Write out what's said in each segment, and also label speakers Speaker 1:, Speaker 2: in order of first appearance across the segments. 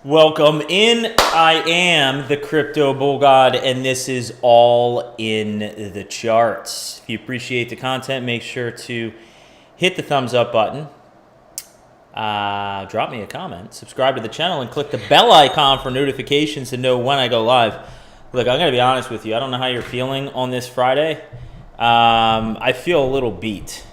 Speaker 1: Welcome in. I am the Crypto Bull God, and this is all in the charts. If you appreciate the content, make sure to hit the thumbs up button, drop me a comment, subscribe to the channel, and click the bell icon for notifications to know when I go live. Look, I'm going to be honest with you. I don't know how you're feeling on this Friday. I feel a little beat.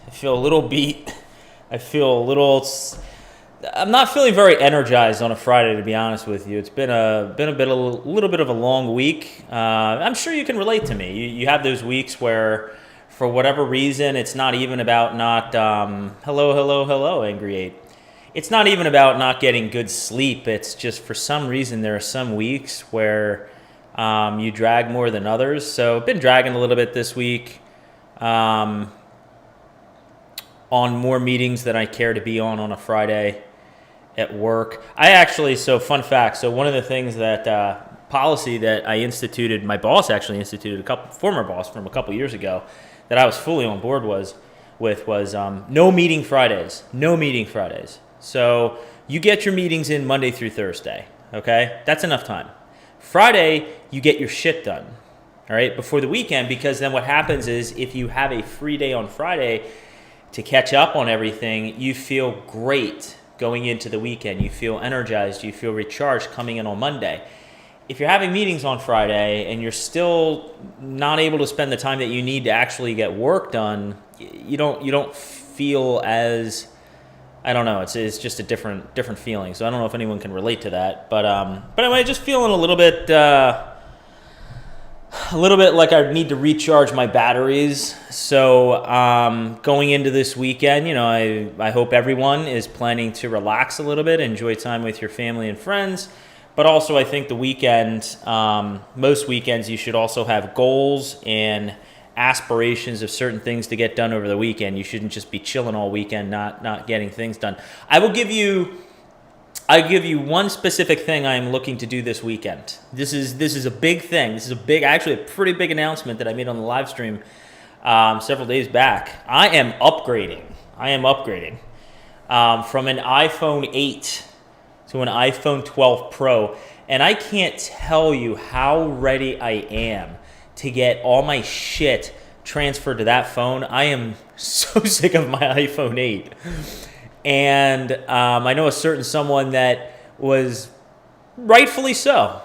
Speaker 1: I'm not feeling very energized on a Friday, to be honest with you. It's been a little bit of a long week. I'm sure you can relate to me. You have those weeks where, for whatever reason, it's not even about not hello, Angry 8. It's not even about not getting good sleep. It's just for some reason there are some weeks where you drag more than others. So I've been dragging a little bit this week. On more meetings than I care to be on a Friday at work. So fun fact, so one of the things that, policy that I instituted, my boss actually instituted, former boss from a couple years ago, that I was fully on board was no meeting Fridays. So you get your meetings in Monday through Thursday, okay? That's enough time. Friday, you get your shit done, all right, before the weekend, because then what happens is if you have a free day on Friday to catch up on everything, you feel great going into the weekend. You feel energized, you feel recharged coming in on Monday. If you're having meetings on Friday and you're still not able to spend the time that you need to actually get work done, you don't feel as, I don't know, it's just a different feeling. So I don't know if anyone can relate to that, but anyway, just feeling a little bit like I need to recharge my batteries. So going into this weekend, I hope everyone is planning to relax a little bit, enjoy time with your family and friends. But also I think the weekend, most weekends, you should also have goals and aspirations of certain things to get done over the weekend. You shouldn't just be chilling all weekend, not getting things done. I give you one specific thing I am looking to do this weekend. This is a big thing. This is actually a pretty big announcement that I made on the live stream several days back. I am upgrading from an iPhone 8 to an iPhone 12 Pro, and I can't tell you how ready I am to get all my shit transferred to that phone. I am so sick of my iPhone 8. And I know a certain someone that was rightfully so,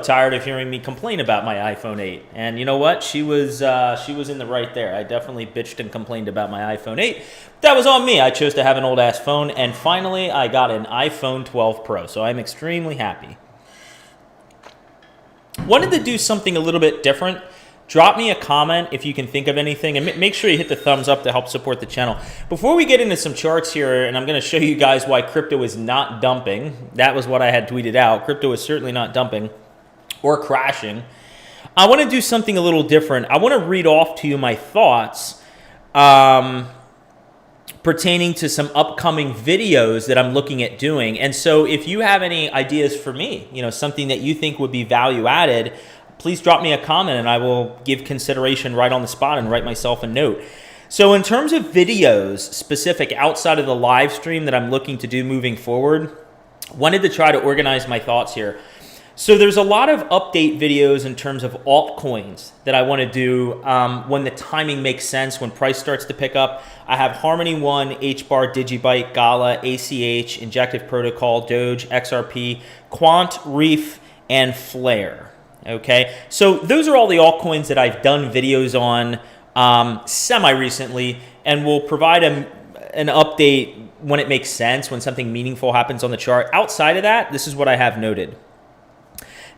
Speaker 1: tired of hearing me complain about my iPhone 8. And you know what? She was in the right there. I definitely bitched and complained about my iPhone 8. That was on me. I chose to have an old ass phone, and finally I got an iPhone 12 Pro. So I'm extremely happy. Wanted to do something a little bit different. Drop me a comment if you can think of anything, and make sure you hit the thumbs up to help support the channel. Before we get into some charts here, and I'm going to show you guys why crypto is not dumping. That was what I had tweeted out. Crypto is certainly not dumping or crashing. I want to do something a little different. I want to read off to you my thoughts pertaining to some upcoming videos that I'm looking at doing. And so if you have any ideas for me, something that you think would be value added, please drop me a comment and I will give consideration right on the spot and write myself a note. So in terms of videos specific outside of the live stream that I'm looking to do moving forward, wanted to try to organize my thoughts here. So there's a lot of update videos in terms of altcoins that I want to do when the timing makes sense, when price starts to pick up. I have Harmony One, HBAR, Digibyte, Gala, ACH, Injective Protocol, Doge, XRP, Quant, Reef, and Flare. Okay, so those are all the altcoins that I've done videos on semi-recently, and will provide an update when it makes sense, when something meaningful happens on the chart. Outside of that, this is what I have noted.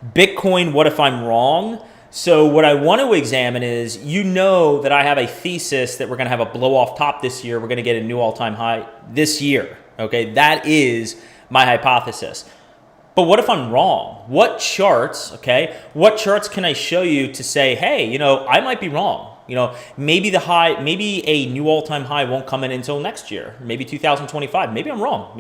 Speaker 1: Bitcoin, what if I'm wrong? So what I want to examine is, that I have a thesis that we're going to have a blow off top this year. We're going to get a new all-time high this year. Okay, that is my hypothesis. But what if I'm wrong? What charts can I show you to say, hey, I might be wrong. Maybe a new all-time high won't come in until next year, maybe 2025. Maybe I'm wrong.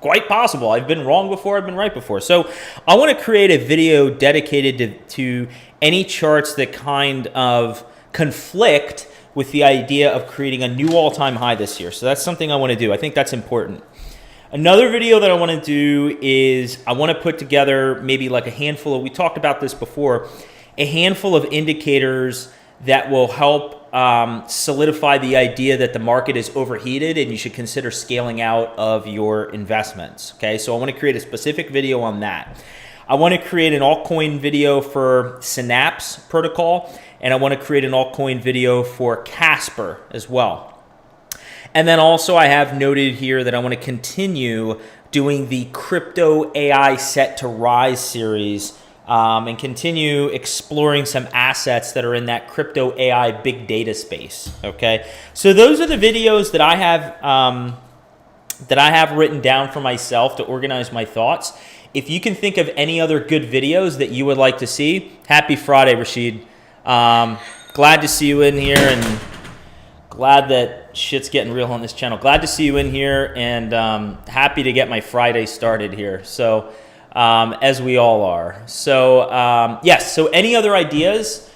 Speaker 1: Quite possible. I've been wrong before. I've been right before. So I want to create a video dedicated to any charts that kind of conflict with the idea of creating a new all-time high this year. So that's something I want to do. I think that's important. Another video that I want to do is I want to put together maybe like a handful of, we talked about this before, a handful of indicators that will help solidify the idea that the market is overheated and you should consider scaling out of your investments. Okay, so I want to create a specific video on that. I want to create an altcoin video for Synapse protocol, and I want to create an altcoin video for Casper as well. And then also I have noted here that I want to continue doing the Crypto AI Set to Rise series and continue exploring some assets that are in that crypto AI big data space. Okay, so those are the videos that I have written down for myself to organize my thoughts. If you can think of any other good videos that you would like to see, happy Friday, Rashid. Glad to see you in here, and glad that shit's getting real on this channel. Glad to see you in here, and happy to get my Friday started here. So. As we all are. So, yes, so any other ideas?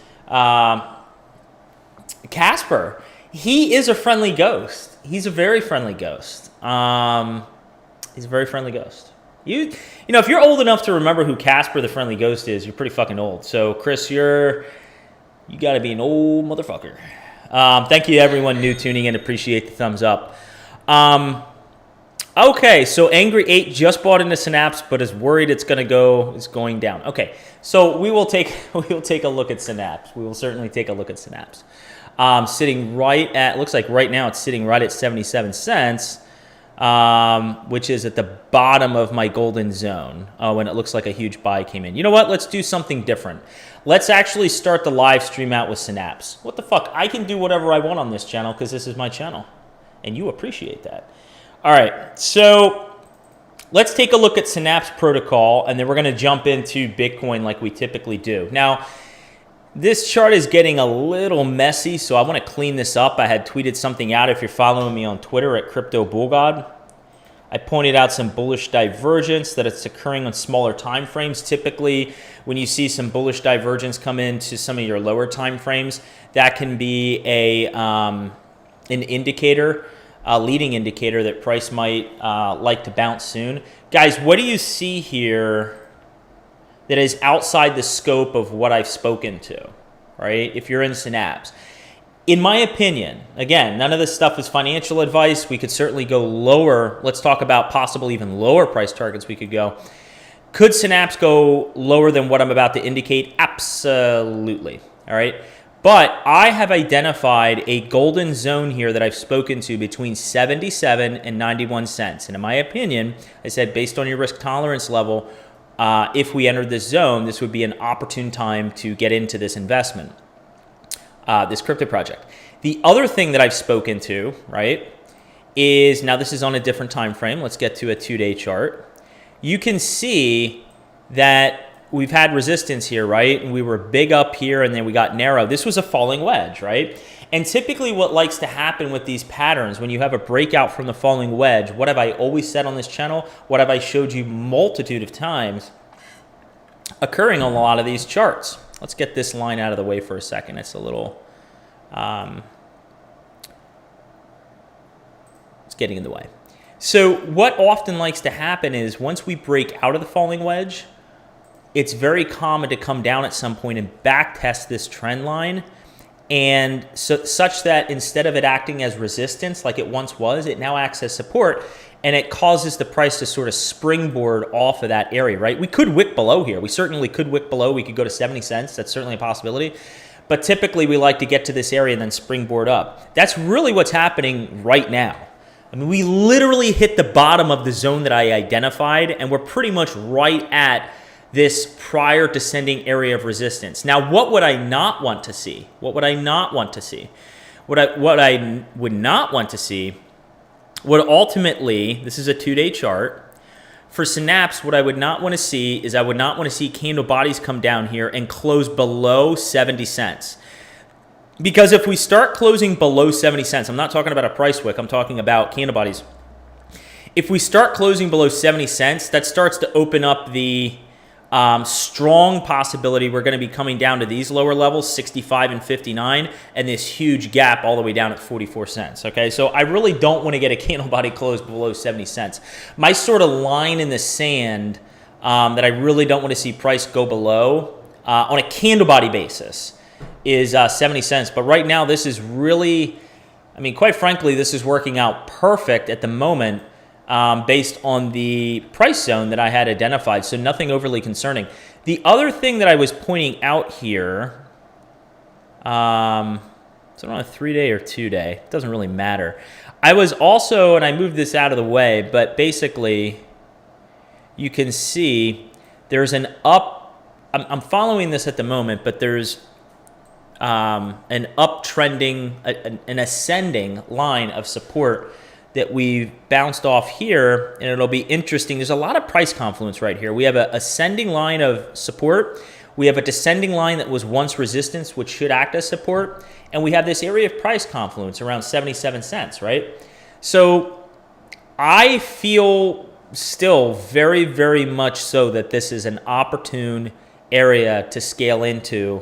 Speaker 1: Casper, he is a friendly ghost. He's a very friendly ghost. He's a very friendly ghost. You know, if you're old enough to remember who Casper the Friendly Ghost is, you're pretty fucking old. So, Chris, you got to be an old motherfucker. Thank you to everyone new tuning in. Appreciate the thumbs up. Okay, so Angry 8 just bought into Synapse, but is worried it's going down. Okay, so we will take a look at Synapse. We will certainly take a look at Synapse. Sitting right at, looks like right now it's sitting right at 77 cents, which is at the bottom of my golden zone. Oh, and it looks like a huge buy came in. You know what? Let's do something different. Let's actually start the live stream out with Synapse. What the fuck? I can do whatever I want on this channel because this is my channel, and you appreciate that. All right, so let's take a look at Synapse protocol, and then we're going to jump into Bitcoin like we typically do. Now, this chart is getting a little messy, so I want to clean this up. I had tweeted something out. If you're following me on Twitter at Crypto Bull God, I pointed out some bullish divergence, that it's occurring on smaller time frames. Typically, when you see some bullish divergence come into some of your lower time frames, that can be an indicator, a leading indicator that price might like to bounce soon. Guys, what do you see here that is outside the scope of what I've spoken to, right? If you're in Synapse. In my opinion, again, none of this stuff is financial advice. We could certainly go lower. Let's talk about possible even lower price targets we could go. Could Synapse go lower than what I'm about to indicate? Absolutely, all right? But I have identified a golden zone here that I've spoken to between 77 and 91 cents. And in my opinion, I said based on your risk tolerance level, if we entered this zone, this would be an opportune time to get into this investment, this crypto project. The other thing that I've spoken to, right, is, now this is on a different time frame. Let's get to a 2-day chart. You can see that we've had resistance here, right? And we were big up here, and then we got narrow. This was a falling wedge, right? And typically what likes to happen with these patterns, when you have a breakout from the falling wedge, what have I always said on this channel? What have I showed you multitude of times occurring on a lot of these charts? Let's get this line out of the way for a second. It's a little, it's getting in the way. So what often likes to happen is once we break out of the falling wedge, it's very common to come down at some point and back test this trend line, and such that instead of it acting as resistance like it once was, it now acts as support, and it causes the price to sort of springboard off of that area, right? We could wick below here. We certainly could wick below. We could go to 70 cents. That's certainly a possibility. But typically we like to get to this area and then springboard up. That's really what's happening right now. I mean, we literally hit the bottom of the zone that I identified, and we're pretty much right at this prior descending area of resistance. Now, what would I not want to see? What would I not want to see? What I would not want to see would ultimately, this is a 2-day chart, for Synapse, what I would not want to see is I would not want to see candle bodies come down here and close below 70 cents. Because if we start closing below 70 cents, I'm not talking about a price wick, I'm talking about candle bodies. If we start closing below 70 cents, that starts to open up the Strong possibility we're going to be coming down to these lower levels, 65 and 59, and this huge gap all the way down at 44 cents. Okay, so I really don't want to get a candle body close below 70 cents. My sort of line in the sand that I really don't want to see price go below on a candle body basis is 70 cents. But right now, this is really, I mean, quite frankly, this is working out perfect at the moment. Based on the price zone that I had identified, so nothing overly concerning. The other thing that I was pointing out here, so on a 3-day or 2-day, it doesn't really matter. I was also, and I moved this out of the way, but basically you can see there's an up, I'm following this at the moment, but there's an uptrending, an ascending line of support that we've bounced off here, and it'll be interesting. There's a lot of price confluence right here. We have an ascending line of support. We have a descending line that was once resistance, which should act as support. And we have this area of price confluence around 77 cents, right? So I feel still very, very much so that this is an opportune area to scale into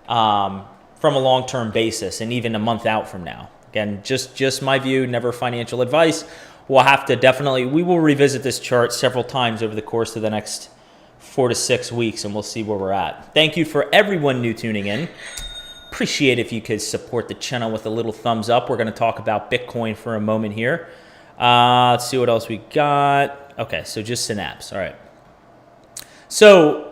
Speaker 1: from a long-term basis and even a month out from now. Again, just my view, never financial advice. We'll have to definitely, we will revisit this chart several times over the course of the next 4 to 6 weeks, and we'll see where we're at. Thank you for everyone new tuning in. Appreciate if you could support the channel with a little thumbs up. We're going to talk about Bitcoin for a moment here. Let's see what else we got. Okay, so just Synapse. All right. So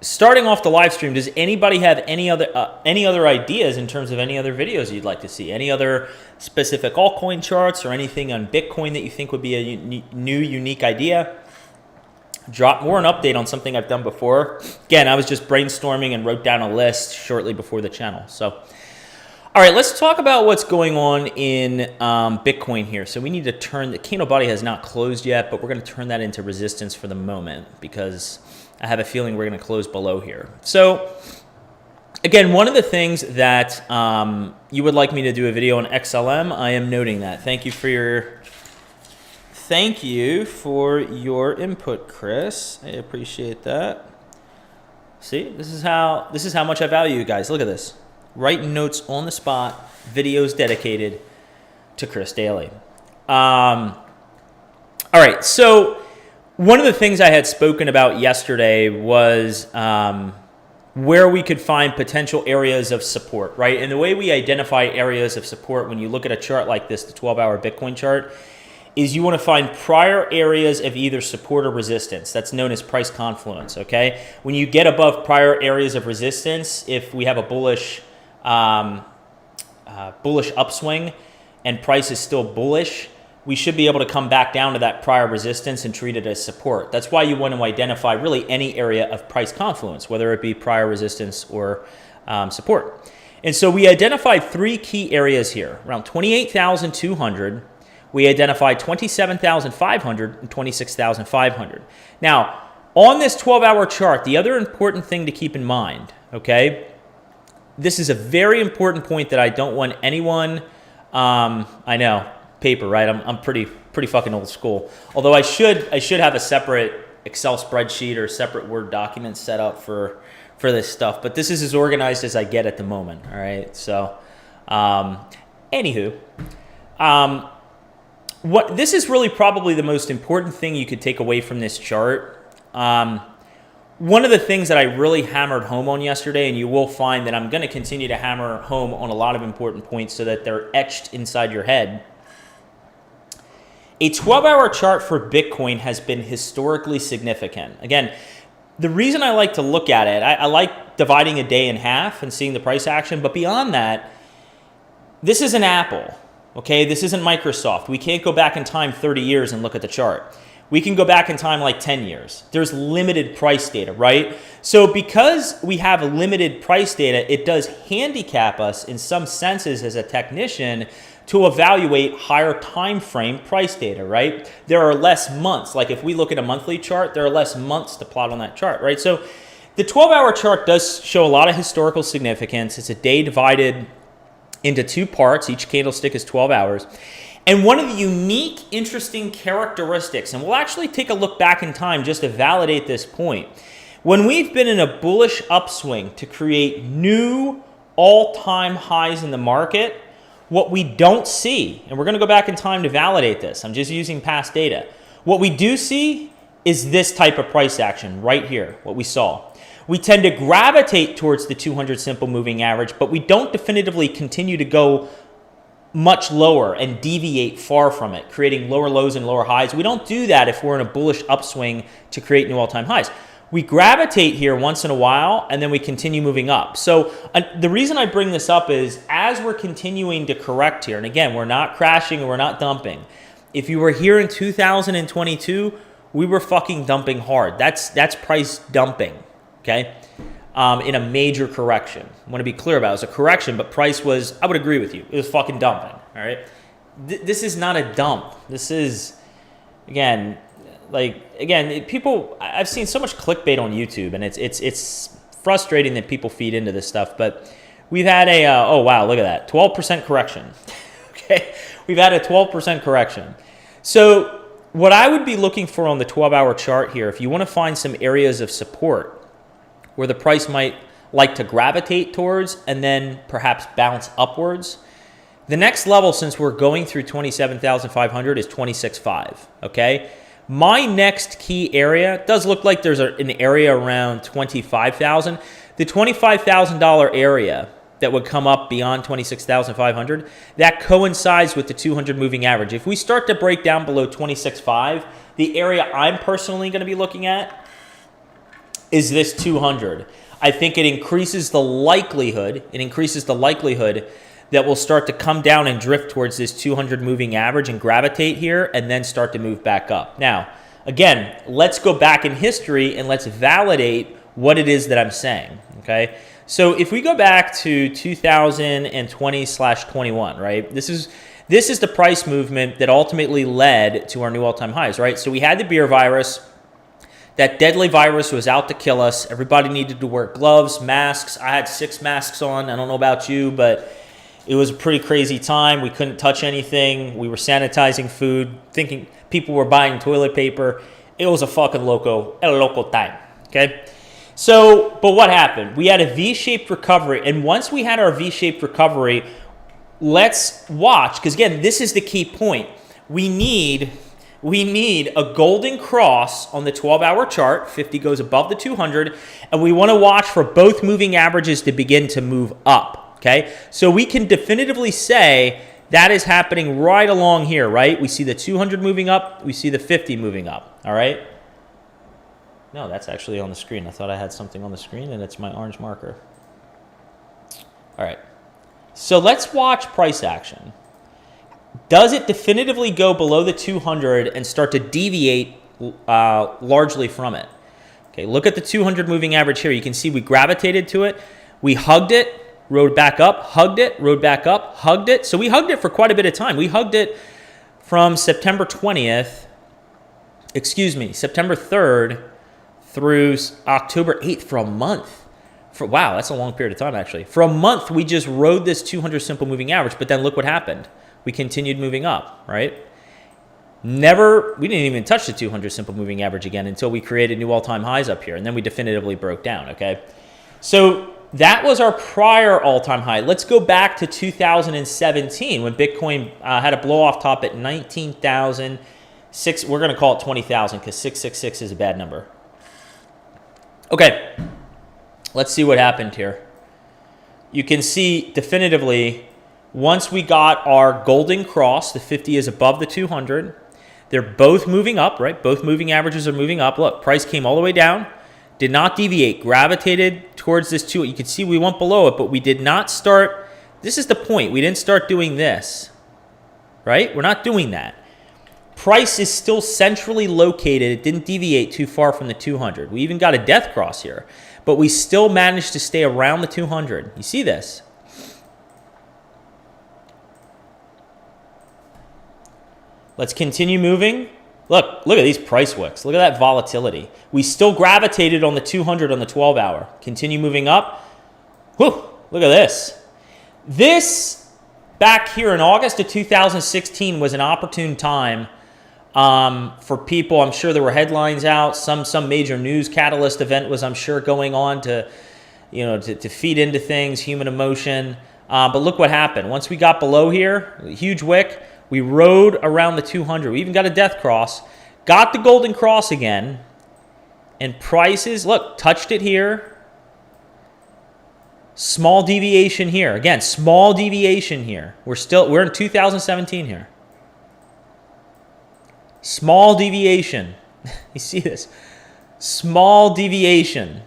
Speaker 1: starting off the live stream, does anybody have any other ideas in terms of any other videos you'd like to see? Any other specific altcoin charts or anything on Bitcoin that you think would be a new, unique idea? Drop more an update on something I've done before. Again, I was just brainstorming and wrote down a list shortly before the channel. So, all right, let's talk about what's going on in Bitcoin here. So we need to turn, the candle body has not closed yet, but we're going to turn that into resistance for the moment because I have a feeling we're going to close below here. So again, one of the things that you would like me to do a video on XLM, I am noting that. Thank you for your input, Chris. I appreciate that. See, this is how much I value you guys. Look at this. Writing notes on the spot, videos dedicated to Chris Daly. All right, so one of the things I had spoken about yesterday was where we could find potential areas of support, right? And the way we identify areas of support when you look at a chart like this, the 12-hour Bitcoin chart, is you want to find prior areas of either support or resistance. That's known as price confluence, okay? When you get above prior areas of resistance, if we have a bullish upswing and price is still bullish, we should be able to come back down to that prior resistance and treat it as support. That's why you want to identify really any area of price confluence, whether it be prior resistance or support. And so we identified 3 key areas here, around 28,200. We identified 27,500 and 26,500. Now, on this 12-hour chart, the other important thing to keep in mind, okay, this is a very important point that I don't want anyone, I know, paper, right? I'm pretty fucking old school. Although I should have a separate Excel spreadsheet or separate Word document set up for this stuff. But this is as organized as I get at the moment. All right. So, anywho, this is really probably the most important thing you could take away from this chart. One of the things that I really hammered home on yesterday, and you will find that I'm going to continue to hammer home on a lot of important points so that they're etched inside your head. A 12-hour chart for Bitcoin has been historically significant. Again, the reason I like to look at it, I like dividing a day in half and seeing the price action, but beyond that, this is an Apple, okay? This isn't Microsoft. We can't go back in time 30 years and look at the chart. We can go back in time like 10 years. There's limited price data, right? So because we have limited price data, it does handicap us in some senses as a technician to evaluate higher time frame price data, right? There are less months. Like if we look at a monthly chart, there are less months to plot on that chart, right? So the 12-hour chart does show a lot of historical significance. It's a day divided into 2 parts. Each candlestick is 12 hours. And one of the unique, interesting characteristics, and we'll actually take a look back in time just to validate this point. When we've been in a bullish upswing to create new all-time highs in the market, what we don't see, and we're going to go back in time to validate this, I'm just using past data. What we do see is this type of price action right here, what we saw. We tend to gravitate towards the 200 simple moving average, but we don't definitively continue to go much lower and deviate far from it, creating lower lows and lower highs. We don't do that if we're in a bullish upswing to create new all-time highs. We gravitate here once in a while, and then we continue moving up. So the reason I bring this up is as we're continuing to correct here, and again, we're not crashing and we're not dumping. If you were here in 2022, we were fucking dumping hard. That's price dumping, okay? In a major correction. I want to be clear about it. It was a correction, but price was, I would agree with you, it was fucking dumping, all right? This is not a dump. This is, again, people, I've seen so much clickbait on YouTube, and it's frustrating that people feed into this stuff, but we've had a, oh wow, look at that, 12% correction, okay? We've had a 12% correction. So what I would be looking for on the 12-hour chart here, if you want to find some areas of support where the price might like to gravitate towards and then perhaps bounce upwards, the next level, since we're going through 27,500, is 26.5, okay? My next key area does look like there's an area around 25,000. The $25,000 area that would come up beyond 26,500, that coincides with the 200 moving average. If we start to break down below 26.5, the area I'm personally going to be looking at is this 200. I think it increases the likelihood that we'll start to come down and drift towards this 200 moving average and gravitate here and then start to move back up. Now, again, let's go back in history and let's validate what it is that I'm saying, okay? So if we go back to 2020/21, right? This is the price movement that ultimately led to our new all-time highs, right? So we had the beer virus. That deadly virus was out to kill us. Everybody needed to wear gloves, masks. I had 6 masks on. I don't know about you, but it was a pretty crazy time. We couldn't touch anything. We were sanitizing food, thinking people were buying toilet paper. It was a fucking loco time, okay? So, but what happened? We had a V-shaped recovery, and once we had our V-shaped recovery, let's watch, because again, this is the key point. We need a golden cross on the 12-hour chart. 50 goes above the 200, and we want to watch for both moving averages to begin to move up, okay? So we can definitively say that is happening right along here, right? We see the 200 moving up. We see the 50 moving up, all right? No, that's actually on the screen. I thought I had something on the screen, and it's my orange marker. All right. So let's watch price action. Does it definitively go below the 200 and start to deviate largely from it? Okay, look at the 200 moving average here. You can see we gravitated to it. We hugged it, rode back up, hugged it, rode back up, hugged it. So we hugged it for quite a bit of time. We hugged it from September 3rd through October 8th for a month. Wow, that's a long period of time, actually. For a month, we just rode this 200 simple moving average, but then look what happened. We continued moving up, right? We didn't even touch the 200 simple moving average again until we created new all-time highs up here, and then we definitively broke down, okay? So that was our prior all-time high. Let's go back to 2017 when Bitcoin had a blow-off top at 19,000. We're going to call it 20,000 because 666 is a bad number. Okay, let's see what happened here. You can see definitively once we got our golden cross, the 50 is above the 200. They're both moving up, right? Both moving averages are moving up. Look, price came all the way down, did not deviate, gravitated towards this 2. You can see we went below it, but we did not start. This is the point. We didn't start doing this, right? We're not doing that. Price is still centrally located. It didn't deviate too far from the 200. We even got a death cross here, but we still managed to stay around the 200. You see this? Let's continue moving. Look at these price wicks. Look at that volatility. We still gravitated on the 200 on the 12-hour. Continue moving up. Whew, look at this. This, back here in August of 2016, was an opportune time For people, I'm sure there were headlines out. Some major news catalyst event was, I'm sure, going on to, to feed into things, human emotion. But look what happened. Once we got below here, huge wick, we rode around the 200. We even got a death cross, got the golden cross again, and prices, look, touched it here. Small deviation here. Again, small deviation here. We're in 2017 here. Small deviation. You see this? Small deviation.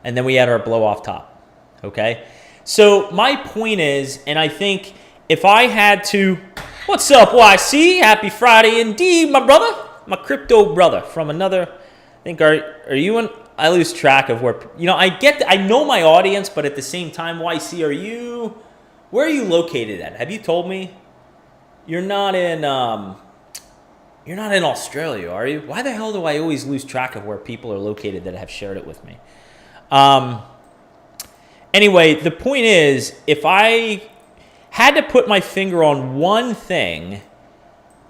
Speaker 1: And then we had our blow off top. Okay? So my point is, and I think if I had to, what's up, YC? Happy Friday indeed, my brother. My crypto brother from another, I think, are you in? I lose track of where, I know my audience, but at the same time, YC, where are you located at? Have you told me? You're not in Australia, are you? Why the hell do I always lose track of where people are located that have shared it with me? Anyway, the point is, if I had to put my finger on one thing,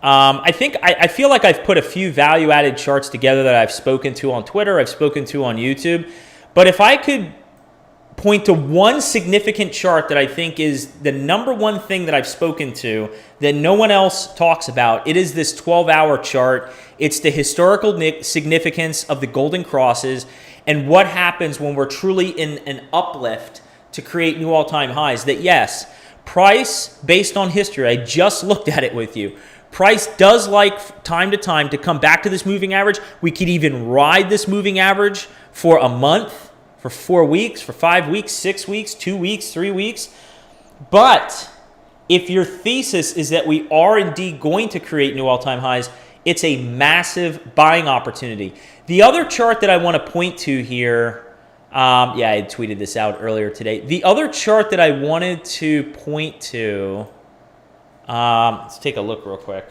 Speaker 1: I feel like I've put a few value-added charts together that I've spoken to on Twitter, I've spoken to on YouTube. But if I could point to one significant chart that I think is the number one thing that I've spoken to that no one else talks about, it is this 12-hour chart. It's the historical significance of the golden crosses and what happens when we're truly in an uplift to create new all-time highs. That yes, price based on history, I just looked at it with you. Price does like time to time to come back to this moving average. We could even ride this moving average for a month, for 4 weeks, for 5 weeks, 6 weeks, 2 weeks, 3 weeks. But if your thesis is that we are indeed going to create new all-time highs, it's a massive buying opportunity. The other chart that I want to point to here, I tweeted this out earlier today. The other chart that I wanted to point to, let's take a look real quick.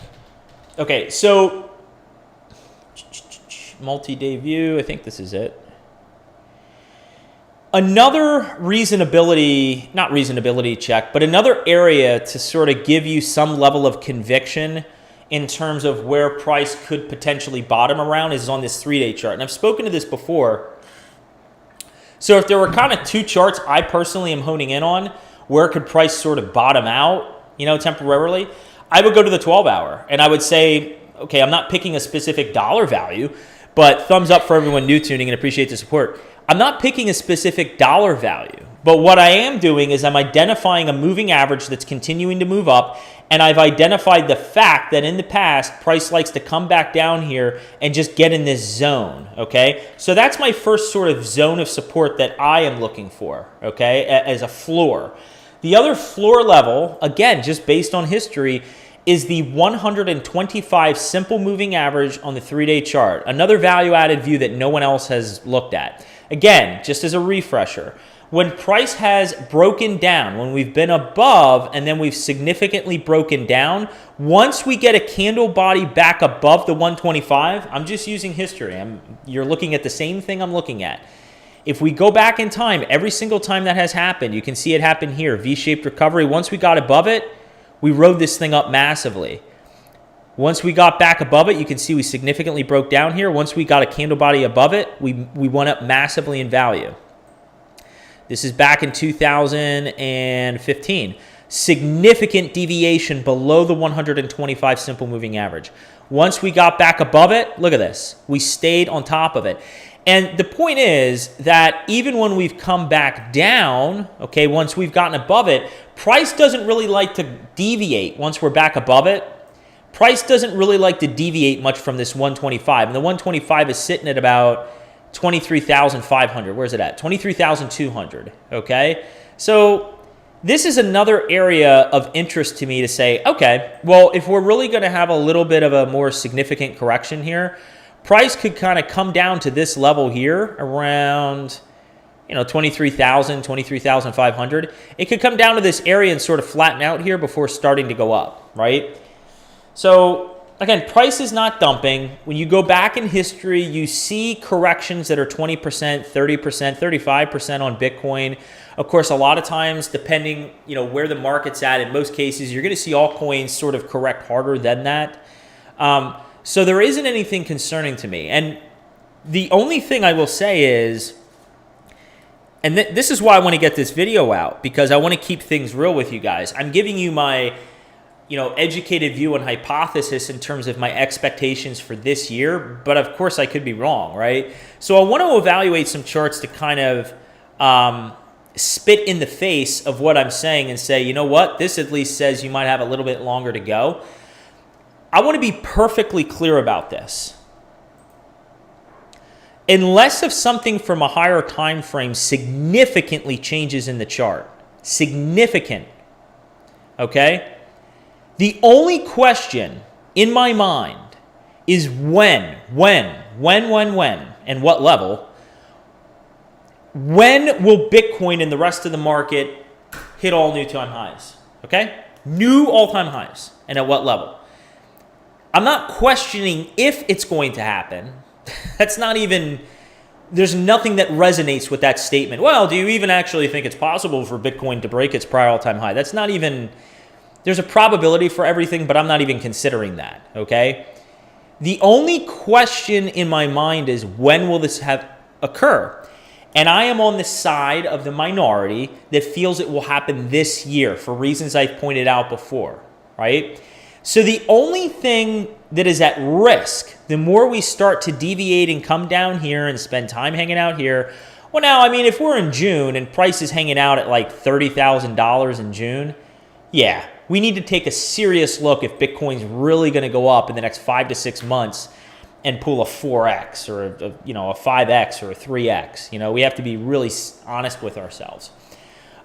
Speaker 1: Okay, so multi-day view, I think this is it. Another not reasonability check, but another area to sort of give you some level of conviction in terms of where price could potentially bottom around is on this 3-day chart. And I've spoken to this before. So if there were kind of two charts I personally am honing in on, where could price sort of bottom out, temporarily, I would go to the 12-hour and I would say, okay, I'm not picking a specific dollar value, but thumbs up for everyone new tuning and appreciate the support. I'm not picking a specific dollar value, but what I am doing is I'm identifying a moving average that's continuing to move up, and I've identified the fact that in the past, price likes to come back down here and just get in this zone, okay? So that's my first sort of zone of support that I am looking for, okay, as a floor. The other floor level, again, just based on history, is the 125 simple moving average on the 3-day chart. Another value-added view that no one else has looked at. Again, just as a refresher, when price has broken down, when we've been above and then we've significantly broken down, once we get a candle body back above the 125, I'm just using history. You're looking at the same thing I'm looking at. If we go back in time, every single time that has happened, you can see it happen here, V-shaped recovery. Once we got above it, we rode this thing up massively. Once we got back above it, you can see we significantly broke down here. Once we got a candle body above it, we went up massively in value. This is back in 2015. Significant deviation below the 125 simple moving average. Once we got back above it, look at this. We stayed on top of it. And the point is that even when we've come back down, okay, once we've gotten above it, price doesn't really like to deviate once we're back above it. Price doesn't really like to deviate much from this 125. And the 125 is sitting at about 23,500. Where's it at? 23,200, okay? So this is another area of interest to me to say, okay, well, if we're really going to have a little bit of a more significant correction here, price could kind of come down to this level here around, 23,000, 23,500. It could come down to this area and sort of flatten out here before starting to go up, right? So again, price is not dumping. When you go back in history, you see corrections that are 20%, 30%, 35% on Bitcoin. Of course, a lot of times, depending, where the market's at, in most cases, you're going to see altcoins sort of correct harder than that. So there isn't anything concerning to me. And the only thing I will say is, and this is why I want to get this video out, because I want to keep things real with you guys. I'm giving you my, educated view and hypothesis in terms of my expectations for this year, but of course I could be wrong, right? So I want to evaluate some charts to kind of spit in the face of what I'm saying and say, you know what, this at least says you might have a little bit longer to go. I want to be perfectly clear about this. Unless if something from a higher time frame significantly changes in the chart, significant, okay? The only question in my mind is when, and what level. When will Bitcoin and the rest of the market hit all new time highs? Okay? New all-time highs. And at what level? I'm not questioning if it's going to happen. That's not even, there's nothing that resonates with that statement. Well, do you even actually think it's possible for Bitcoin to break its prior all-time high? That's not even, there's a probability for everything, but I'm not even considering that, okay? The only question in my mind is, when will this occur? And I am on the side of the minority that feels it will happen this year for reasons I've pointed out before, right? So the only thing that is at risk, the more we start to deviate and come down here and spend time hanging out here, well, now, I mean, if we're in June and price is hanging out at like $30,000 in June, yeah, we need to take a serious look if Bitcoin's really going to go up in the next 5 to 6 months and pull a 4x or a 5x or a 3x. We have to be really honest with ourselves.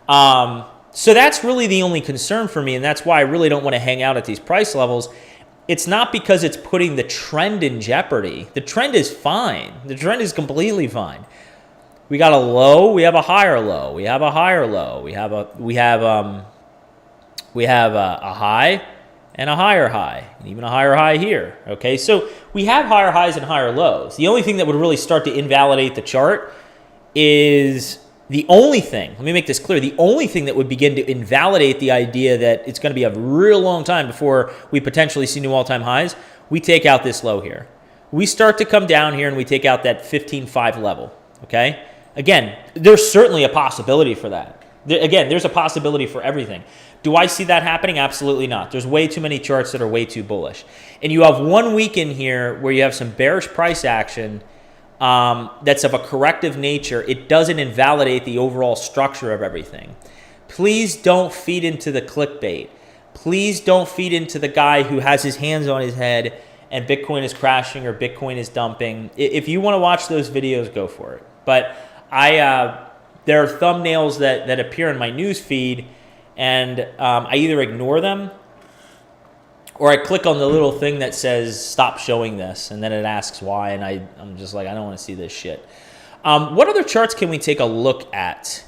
Speaker 1: So that's really the only concern for me, and that's why I really don't want to hang out at these price levels. It's not because it's putting the trend in jeopardy. The trend is fine. The trend is completely fine. We got a low, we have a higher low, we have a higher low, we have a high and a higher high, and even a higher high here, okay? So we have higher highs and higher lows. The only thing that would really start to invalidate the chart is the only thing, let me make this clear, the only thing that would begin to invalidate the idea that it's going to be a real long time before we potentially see new all-time highs, we take out this low here. We start to come down here and we take out that 15.5 level, okay? Again, there's certainly a possibility for that. Again, there's a possibility for everything. Do I see that happening? Absolutely not. There's way too many charts that are way too bullish. And you have 1 week in here where you have some bearish price action that's of a corrective nature. It doesn't invalidate the overall structure of everything. Please don't feed into the clickbait. Please don't feed into the guy who has his hands on his head and Bitcoin is crashing or Bitcoin is dumping. If you want to watch those videos, go for it. But there are thumbnails that appear in my news feed, and I either ignore them or I click on the little thing that says stop showing this, and then it asks why, and I'm just like, I don't want to see this shit. What other charts can we take a look at?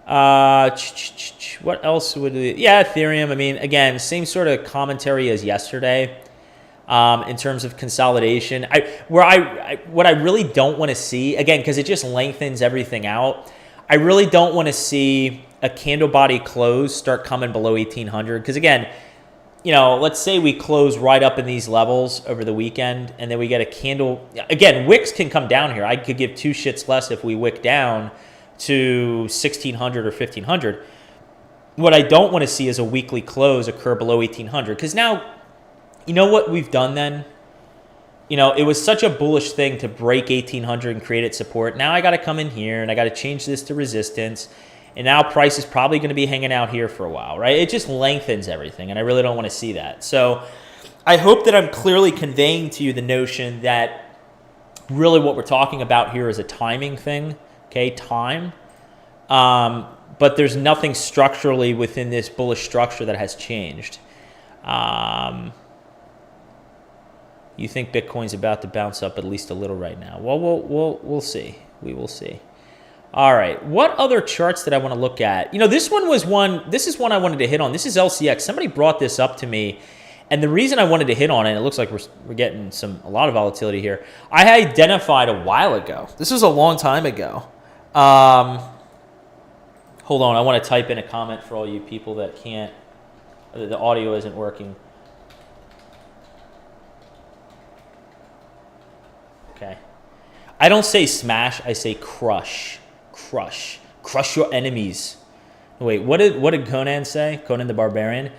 Speaker 1: What else would we? Yeah, Ethereum. I mean, again, same sort of commentary as yesterday in terms of consolidation. What I really don't want to see, again, because it just lengthens everything out, I really don't want to see a candle body close start coming below 1800, because again, let's say we close right up in these levels over the weekend and then we get a candle. Again, wicks can come down here. I could give two shits less if we wick down to 1600 or 1500. What I don't want to see is a weekly close occur below 1800, because now, you know what we've done then? It was such a bullish thing to break 1800 and create its support. Now I got to come in here and I got to change this to resistance. And now price is probably going to be hanging out here for a while, right? It just lengthens everything, and I really don't want to see that. So I hope that I'm clearly conveying to you the notion that really what we're talking about here is a timing thing, okay, time. But there's nothing structurally within this bullish structure that has changed. You think Bitcoin's about to bounce up at least a little right now? Well, we'll see. We will see. All right, what other charts did I want to look at? This is one I wanted to hit on. This is LCX. Somebody brought this up to me, and the reason I wanted to hit on it, it looks like we're getting a lot of volatility here. I identified a while ago. This was a long time ago. Hold on, I want to type in a comment for all you people that can't, the audio isn't working. Okay. I don't say smash, I say crush. Crush. Crush your enemies. Wait, what did Conan say? Conan the Barbarian?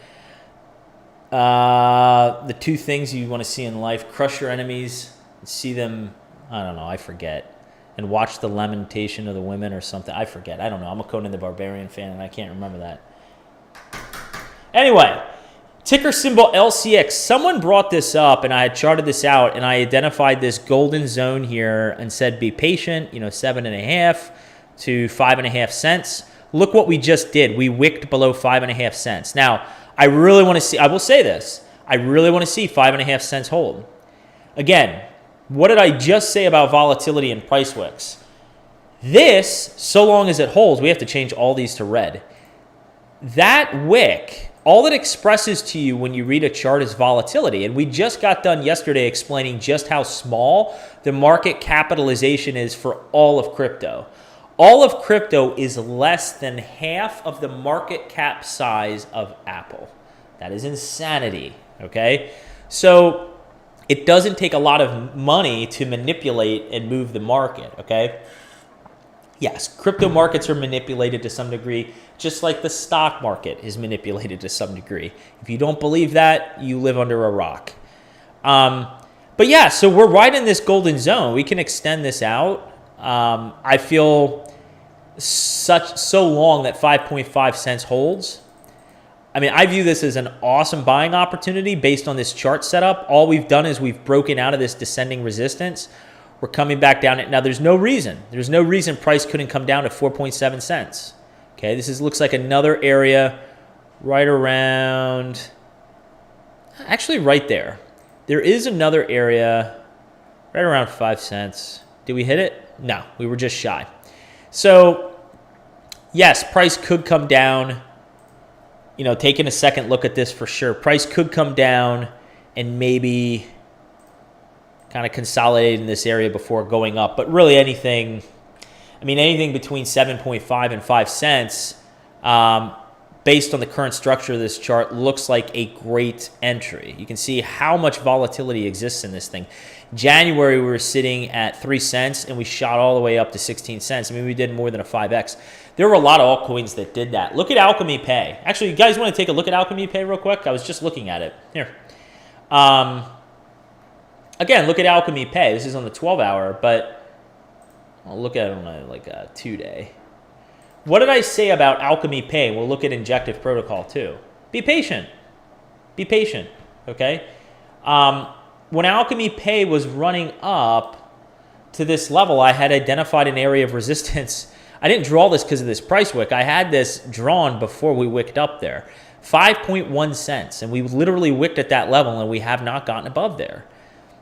Speaker 1: The two things you want to see in life: crush your enemies, see them, I don't know, I forget. And watch the lamentation of the women or something. I forget. I don't know. I'm a Conan the Barbarian fan and I can't remember that. Anyway, ticker symbol LCX. Someone brought this up and I had charted this out and I identified this golden zone here and said be patient, 7.5 to 5.5 cents. Look what we just did. We wicked below 5.5 cents. Now, I really want to see, I will say this, I really want to see 5.5 cents hold. Again, what did I just say about volatility and price wicks? This, so long as it holds, we have to change all these to red. That wick, all it expresses to you when you read a chart is volatility. And we just got done yesterday explaining just how small the market capitalization is for all of crypto. All of crypto is less than half of the market cap size of Apple. That is insanity, okay? So it doesn't take a lot of money to manipulate and move the market, okay? Yes, crypto markets are manipulated to some degree, just like the stock market is manipulated to some degree. If you don't believe that, you live under a rock. But yeah, so we're right in this golden zone. We can extend this out. I feel so long that 5.5 cents holds. I mean, I view this as an awesome buying opportunity based on this chart setup. All we've done is we've broken out of this descending resistance. We're coming back down. Now, there's no reason. There's no reason price couldn't come down to 4.7 cents. Okay, this looks like another area right around, actually right there. There is another area right around 5 cents. Did we hit it? No, we were just shy. So, yes, price could come down. Taking a second look at this for sure. Price could come down and maybe kind of consolidate in this area before going up. But really anything between 7.5 and 5 cents, based on the current structure of this chart, looks like a great entry. You can see how much volatility exists in this thing. January, we were sitting at 3 cents and we shot all the way up to 16 cents. I mean, we did more than a 5x. There were a lot of altcoins that did that. Look at Alchemy Pay. Actually, you guys want to take a look at Alchemy Pay real quick? I was just looking at it. Here. Again, look at Alchemy Pay. This is on the 12-hour, but I'll look at it on a 2-day. What did I say about Alchemy Pay? We'll look at Injective Protocol too. Be patient. Be patient, okay? When Alchemy Pay was running up to this level, I had identified an area of resistance. I didn't draw this because of this price wick. I had this drawn before we wicked up there. 5.1 cents, and we literally wicked at that level, and we have not gotten above there.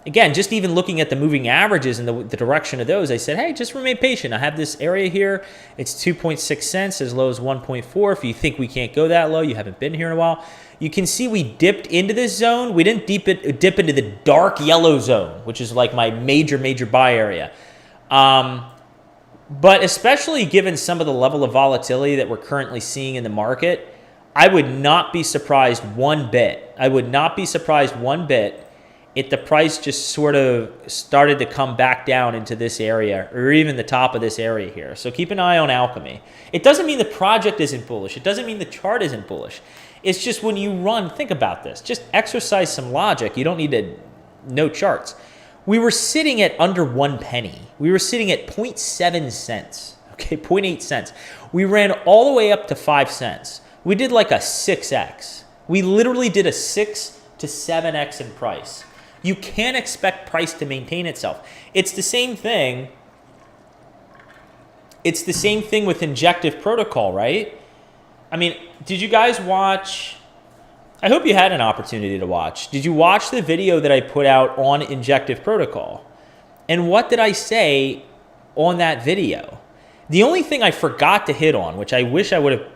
Speaker 1: Again, just even looking at the moving averages and the direction of those, I said, hey, just remain patient. I have this area here. It's 2.6 cents, as low as 1.4. If you think we can't go that low, you haven't been here in a while. You can see we dipped into this zone. We didn't dip into the dark yellow zone, which is like my major buy area. But especially given some of the level of volatility that we're currently seeing in the market, I would not be surprised one bit. I would not be surprised one bit if the price just sort of started to come back down into this area or even the top of this area here. So keep an eye on Alchemy. It doesn't mean the project isn't bullish. It doesn't mean the chart isn't bullish. It's just when you run, think about this. Just exercise some logic. You don't need to know charts. We were sitting at under 1 penny. We were sitting at 0.7 cents, okay, 0.8 cents. We ran all the way up to 5 cents. We did like a 6x. We literally did a 6 to 7x in price. You can't expect price to maintain itself. It's the same thing. It's the same thing with Injective Protocol, right? I mean, did you guys watch? I hope you had an opportunity to watch. Did you watch the video that I put out on Injective Protocol? And what did I say on that video? The only thing I forgot to hit on, which I wish I would have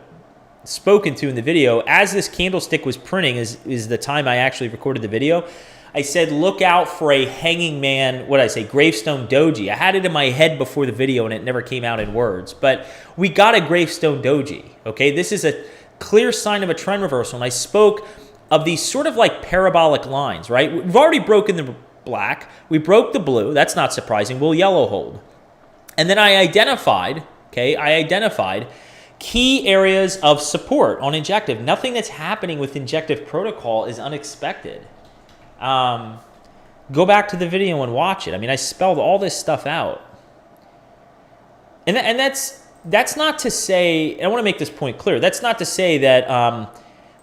Speaker 1: spoken to in the video, as this candlestick was printing, is the time I actually recorded the video. I said, look out for a hanging man, what did I say, gravestone doji. I had it in my head before the video and it never came out in words, but we got a gravestone doji, okay? This is a clear sign of a trend reversal. And I spoke of these sort of like parabolic lines, right? We've already broken the black. We broke the blue. That's not surprising. We'll yellow hold. And then I identified, key areas of support on Injective. Nothing that's happening with Injective Protocol is unexpected. Go back to the video and watch it. I mean, I spelled all this stuff out. And that's not to say, and I want to make this point clear, that's not to say that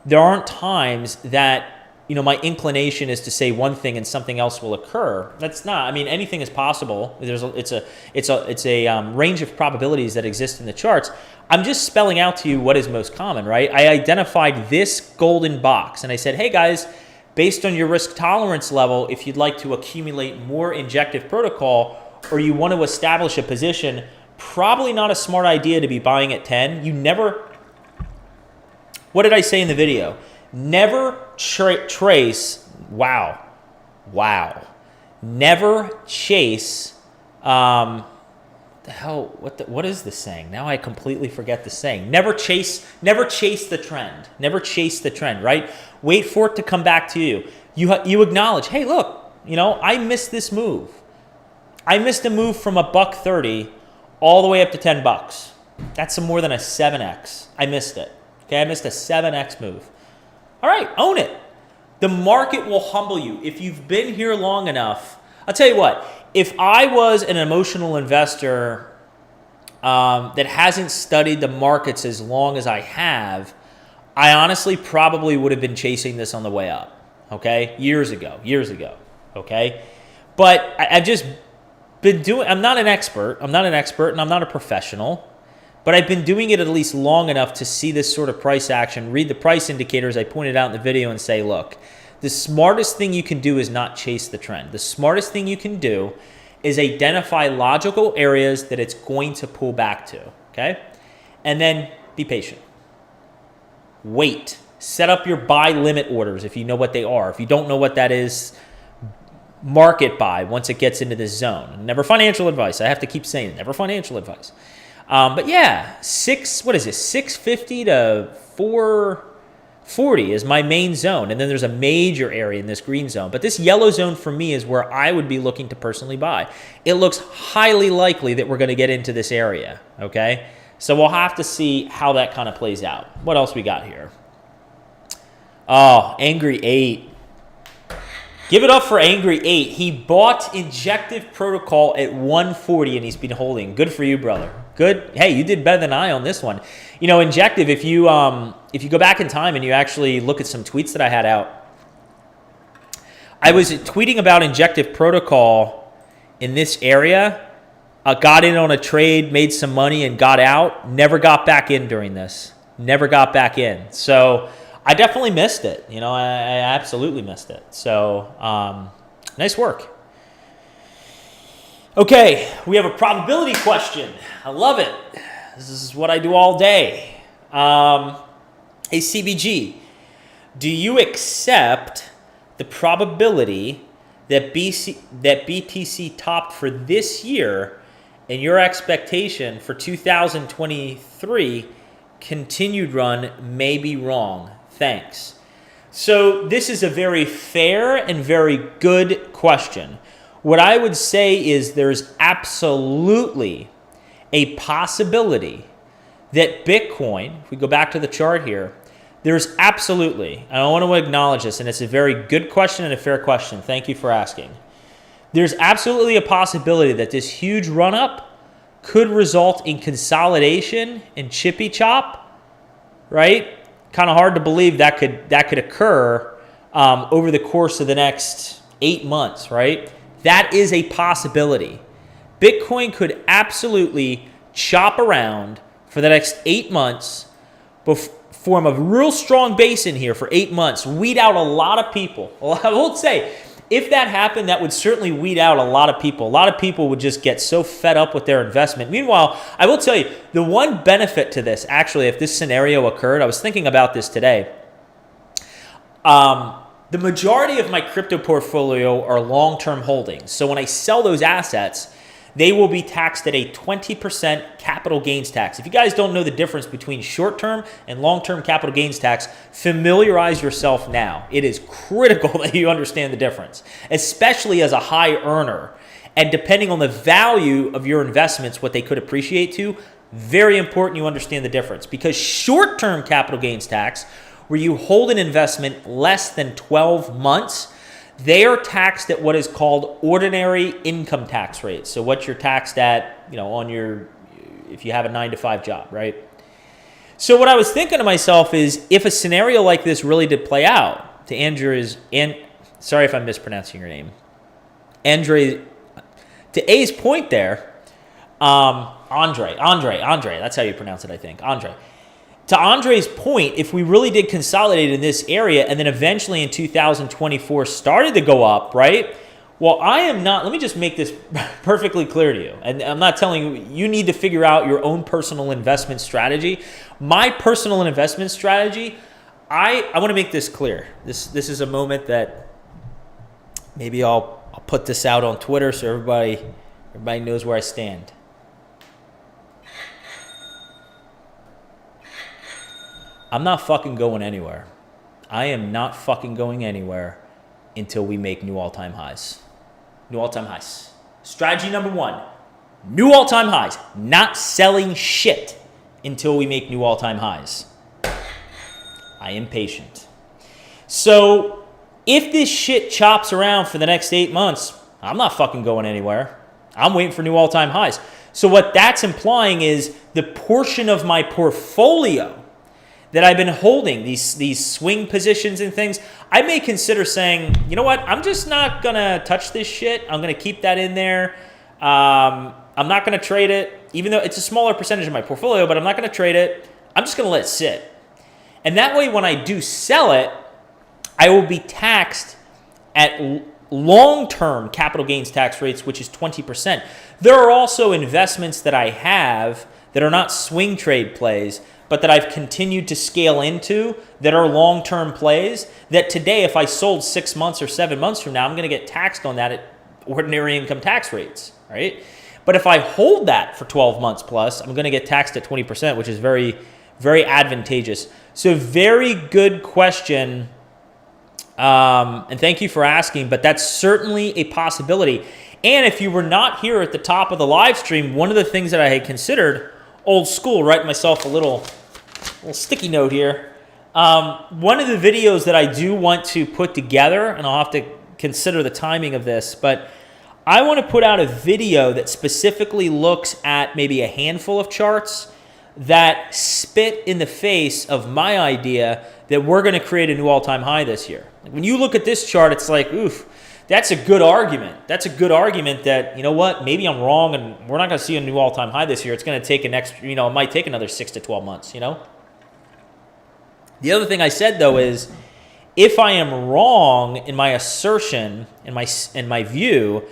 Speaker 1: there aren't times that, my inclination is to say one thing and something else will occur. That's not, I mean, anything is possible. It's a range of probabilities that exist in the charts. I'm just spelling out to you what is most common, right? I identified this golden box and I said, hey guys, based on your risk tolerance level, if you'd like to accumulate more Injective Protocol or you want to establish a position, probably not a smart idea to be buying at 10. You never, what did I say in the video? Never trace, never chase, what is the saying? Now I completely forget the saying. Never chase the trend. Never chase the trend, right? Wait for it to come back to you. You acknowledge, hey, look, I missed this move. I missed a move from $1.30 all the way up to $10. That's more than a 7x. I missed it. Okay, I missed a 7x move. All right, own it. The market will humble you. If you've been here long enough, I'll tell you what, if I was an emotional investor that hasn't studied the markets as long as I have, I honestly probably would have been chasing this on the way up, okay? Years ago, okay? But I've just been doing, I'm not an expert and I'm not a professional, but I've been doing it at least long enough to see this sort of price action, read the price indicators I pointed out in the video and say, look, the smartest thing you can do is not chase the trend. The smartest thing you can do is identify logical areas that it's going to pull back to, okay? And then be patient. Wait. Set up your buy limit orders if you know what they are. If you don't know what that is, market buy once it gets into this zone. Never financial advice. I have to keep saying it. Never financial advice. But yeah, 650 to 440 is my main zone. And then there's a major area in this green zone. But this yellow zone for me is where I would be looking to personally buy. It looks highly likely that we're going to get into this area, okay? So we'll have to see how that kind of plays out. What else we got here? Oh, Angry 8. Give it up for Angry 8. He bought Injective Protocol at 140 and he's been holding. Good for you, brother. Good. Hey, you did better than I on this one. Injective, if you go back in time and you actually look at some tweets that I had out, I was tweeting about Injective Protocol in this area. Got in on a trade, made some money and got out. Never got back in during this. Never got back in. So I definitely missed it. I absolutely missed it. So nice work. Okay, we have a probability question. I love it. This is what I do all day. Hey, CBG, do you accept the probability that BTC topped for this year and your expectation for 2023 continued run may be wrong? Thanks. So this is a very fair and very good question. What I would say is there's absolutely a possibility that Bitcoin, if we go back to the chart here, there's absolutely, and I want to acknowledge this, and it's a very good question and a fair question. Thank you for asking. There's absolutely a possibility that this huge run-up could result in consolidation and chippy chop, right? Kind of hard to believe that could occur over the course of the next 8 months, right? That is a possibility. Bitcoin could absolutely chop around for the next 8 months, form a real strong base in here for 8 months, weed out a lot of people. Well, I will say, if that happened, that would certainly weed out a lot of people. A lot of people would just get so fed up with their investment. Meanwhile, I will tell you, the one benefit to this, actually, if this scenario occurred, I was thinking about this today. The The majority of my crypto portfolio are long-term holdings. So when I sell those assets, they will be taxed at a 20% capital gains tax. If you guys don't know the difference between short-term and long-term capital gains tax, familiarize yourself now. It is critical that you understand the difference, especially as a high earner. And depending on the value of your investments, what they could appreciate to, very important you understand the difference. Because short-term capital gains tax, where you hold an investment less than 12 months, they are taxed at what is called ordinary income tax rates. So what you're taxed at, on your, if you have a 9-to-5 job, right? So what I was thinking to myself is, if a scenario like this really did play out, sorry if I'm mispronouncing your name, to A's point there, Andre, that's how you pronounce it, I think, Andre. To Andre's point, if we really did consolidate in this area and then eventually in 2024 started to go up, right? Well, let me just make this perfectly clear to you. And I'm not telling you, you need to figure out your own personal investment strategy. My personal investment strategy, I want to make this clear. This is a moment that maybe I'll put this out on Twitter so everybody knows where I stand. I'm not fucking going anywhere. I am not fucking going anywhere until we make new all-time highs. New all-time highs. Strategy number 1, new all-time highs. Not selling shit until we make new all-time highs. I am patient. So if this shit chops around for the next 8 months, I'm not fucking going anywhere. I'm waiting for new all-time highs. So what that's implying is the portion of my portfolio that I've been holding, these swing positions and things, I may consider saying, you know what, I'm just not going to touch this shit. I'm going to keep that in there. I'm not going to trade it, even though it's a smaller percentage of my portfolio, but I'm not going to trade it. I'm just going to let it sit. And that way, when I do sell it, I will be taxed at long-term capital gains tax rates, which is 20%. There are also investments that I have that are not swing trade plays, but that I've continued to scale into that are long-term plays that today, if I sold 6 months or 7 months from now, I'm going to get taxed on that at ordinary income tax rates, right? But if I hold that for 12 months plus, I'm going to get taxed at 20%, which is very, very advantageous. So very good question, and thank you for asking, but that's certainly a possibility. And if you were not here at the top of the live stream, one of the things that I had considered, old school, write myself a little sticky note here. One of the videos that I do want to put together, and I'll have to consider the timing of this, but I want to put out a video that specifically looks at maybe a handful of charts that spit in the face of my idea that we're going to create a new all-time high this year. When you look at this chart, it's like, oof, that's a good argument. That's a good argument that, you know what, maybe I'm wrong and we're not going to see a new all-time high this year. It's going to take it might take another 6 to 12 months, The other thing I said, though, is if I am wrong in my assertion, in my view,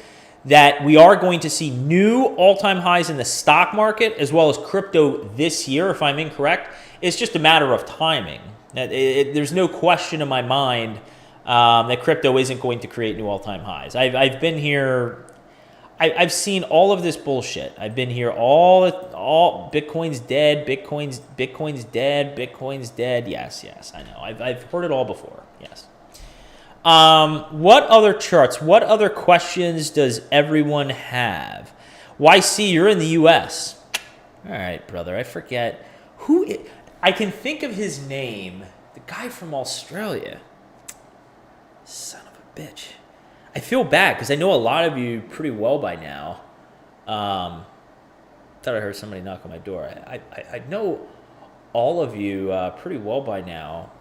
Speaker 1: that we are going to see new all-time highs in the stock market as well as crypto this year, if I'm incorrect, it's just a matter of timing. There's no question in my mind that crypto isn't going to create new all-time highs. I've been here. I've seen all of this bullshit. I've been here all Bitcoin's dead. Bitcoin's dead. Bitcoin's dead. Yes, I know. I've heard it all before. Yes. What other charts? What other questions does everyone have? YC, you're in the U.S. All right, brother. I forget who. I can think of his name. The guy from Australia. Son of a bitch. I feel bad because I know a lot of you pretty well by now. Thought I heard somebody knock on my door. I know all of you pretty well by now.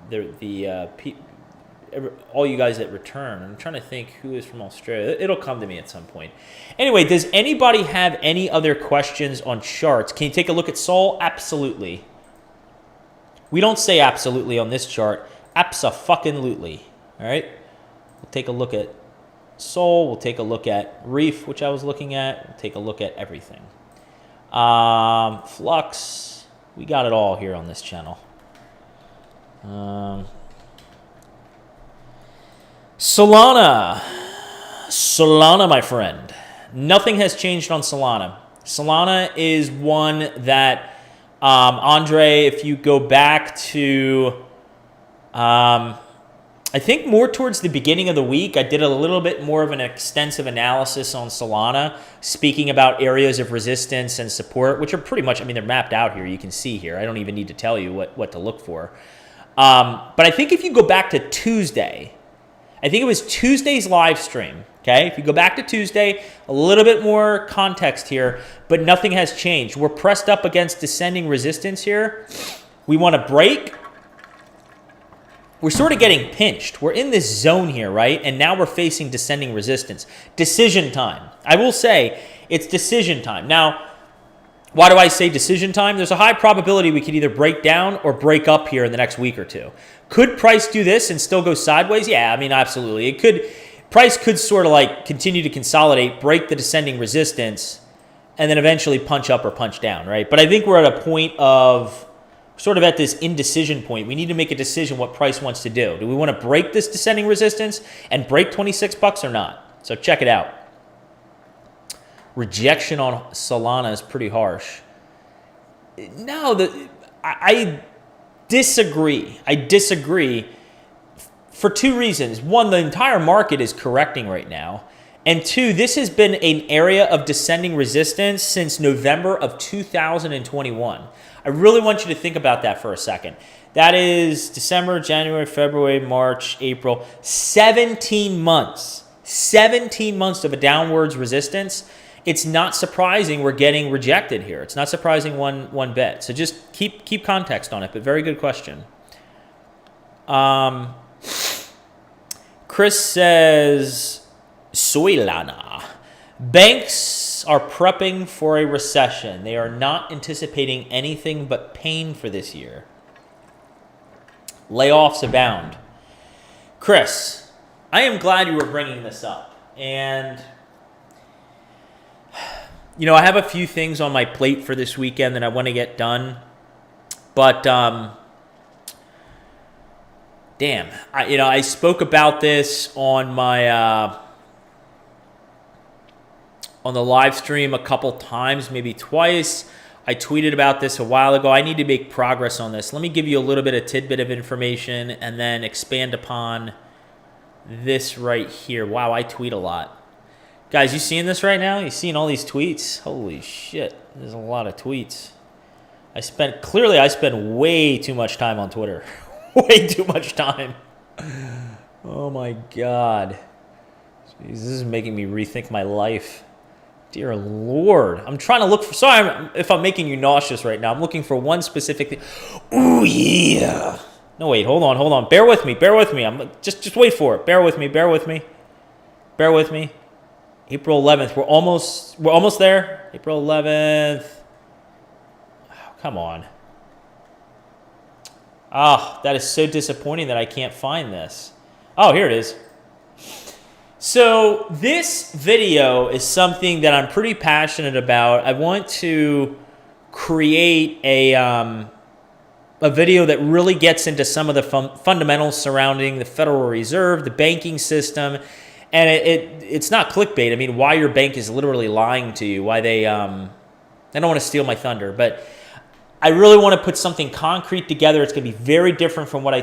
Speaker 1: All you guys that return. I'm trying to think who is from Australia. It'll come to me at some point. Anyway, does anybody have any other questions on charts? Can you take a look at Sol? Absolutely. We don't say absolutely on this chart. Abso-fucking-lutely. All right? We'll take a look at Sol. We'll take a look at Reef, which I was looking at. We'll take a look at everything. Flux. We got it all here on this channel. Solana. Solana, my friend. Nothing has changed on Solana. Solana is one that, Andre, if you go back to, I think more towards the beginning of the week, I did a little bit more of an extensive analysis on Solana, speaking about areas of resistance and support, which are pretty much, I mean, they're mapped out here. You can see here. I don't even need to tell you what to look for. But I think if you go back to Tuesday, I think it was Tuesday's live stream. Okay, if you go back to Tuesday, a little bit more context here, but nothing has changed. We're pressed up against descending resistance here. We want to break. We're sort of getting pinched. We're in this zone here, right? And now we're facing descending resistance. Decision time. I will say it's decision time. Now, why do I say decision time? There's a high probability we could either break down or break up here in the next week or two. Could price do this and still go sideways? Yeah, I mean, absolutely. It could. Price could sort of like continue to consolidate, break the descending resistance, and then eventually punch up or punch down, right? But I think we're at a point of sort of at this indecision point. We need to make a decision what price wants to do. Do we want to break this descending resistance and break 26 bucks or not? So check it out. Rejection on Solana is pretty harsh. No, I disagree. I disagree. For two reasons. One, the entire market is correcting right now. And two, this has been an area of descending resistance since November of 2021. I really want you to think about that for a second. That is December, January, February, March, April, 17 months. 17 months of a downwards resistance. It's not surprising we're getting rejected here. It's not surprising one bit. So just keep context on it, but very good question. Chris says, Solana. Banks are prepping for a recession. They are not anticipating anything but pain for this year. Layoffs abound. Chris, I am glad you were bringing this up. And, you know, I have a few things on my plate for this weekend that I want to get done. But, damn, I spoke about this on my on the live stream a couple times, maybe twice. I tweeted about this a while ago. I need to make progress on this. Let me give you a little bit of tidbit of information and then expand upon this right here. Wow, I tweet a lot. Guys, you seeing this right now? You seeing all these tweets? Holy shit, there's a lot of tweets. I spend way too much time on Twitter. Way too much time. Oh my God. Jeez, this is making me rethink my life. Dear Lord. I'm trying to look for, sorry if I'm making you nauseous right now. I'm looking for one specific thing. Ooh, yeah. No, wait, hold on. Bear with me. I'm just wait for it. Bear with me. April 11th. We're almost there. April 11th. Oh, come on. Ah, that is so disappointing that I can't find this. Oh, here it is. So this video is something that I'm pretty passionate about. I want to create a video that really gets into some of the fundamentals surrounding the Federal Reserve, the banking system, and it's not clickbait. I mean, why your bank is literally lying to you, why they I don't want to steal my thunder, but I really want to put something concrete together. It's going to be very different from what I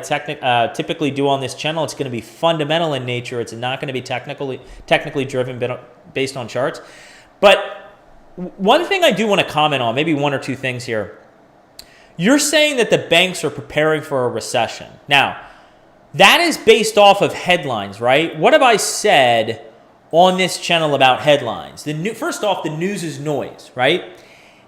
Speaker 1: typically do on this channel. It's going to be fundamental in nature. It's not going to be technically driven based on charts. But one thing I do want to comment on, maybe one or two things here. You're saying that the banks are preparing for a recession. Now, that is based off of headlines, right? What have I said on this channel about headlines? First off, the news is noise, right?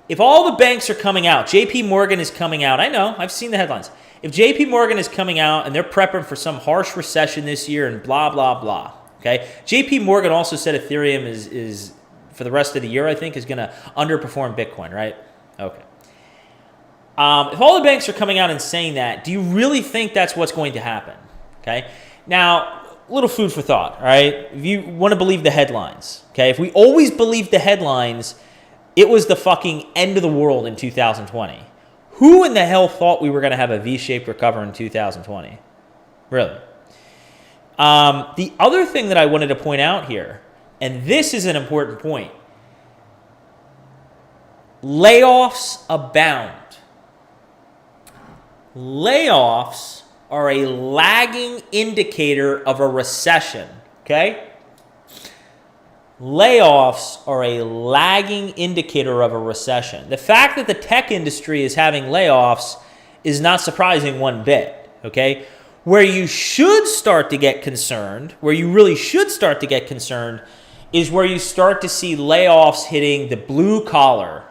Speaker 1: If all the banks are coming out, JP Morgan is coming out. I know, I've seen the headlines. If JP Morgan is coming out and they're prepping for some harsh recession this year and blah, blah, blah, okay? JP Morgan also said Ethereum is for the rest of the year, I think, is going to underperform Bitcoin, right? Okay. If all the banks are coming out and saying that, do you really think that's what's going to happen? Okay. Now, a little food for thought, all right? If you want to believe the headlines, okay? If we always believe the headlines, it was the fucking end of the world in 2020. Who in the hell thought we were going to have a V-shaped recovery in 2020? Really? The other thing that I wanted to point out here, and this is an important point, layoffs abound. Layoffs are a lagging indicator of a recession, okay? Layoffs are a lagging indicator of a recession. The fact that the tech industry is having layoffs is not surprising one bit, okay? Where you should start to get concerned, where you really should start to get concerned, is where you start to see layoffs hitting the blue collar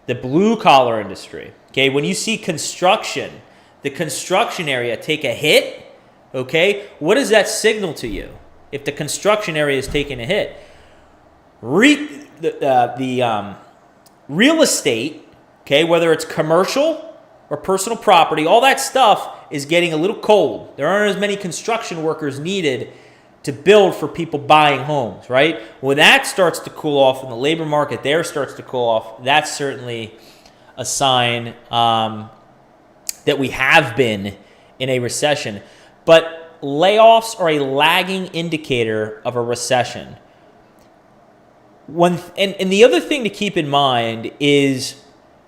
Speaker 1: industry, okay? When you see construction, the construction area take a hit, okay? What does that signal to you if the construction area is taking a hit? Real estate, okay, whether it's commercial or personal property, all that stuff is getting a little cold. There aren't as many construction workers needed to build for people buying homes, right? When that starts to cool off and the labor market there starts to cool off, that's certainly a sign that we have been in a recession. But layoffs are a lagging indicator of a recession. And the other thing to keep in mind is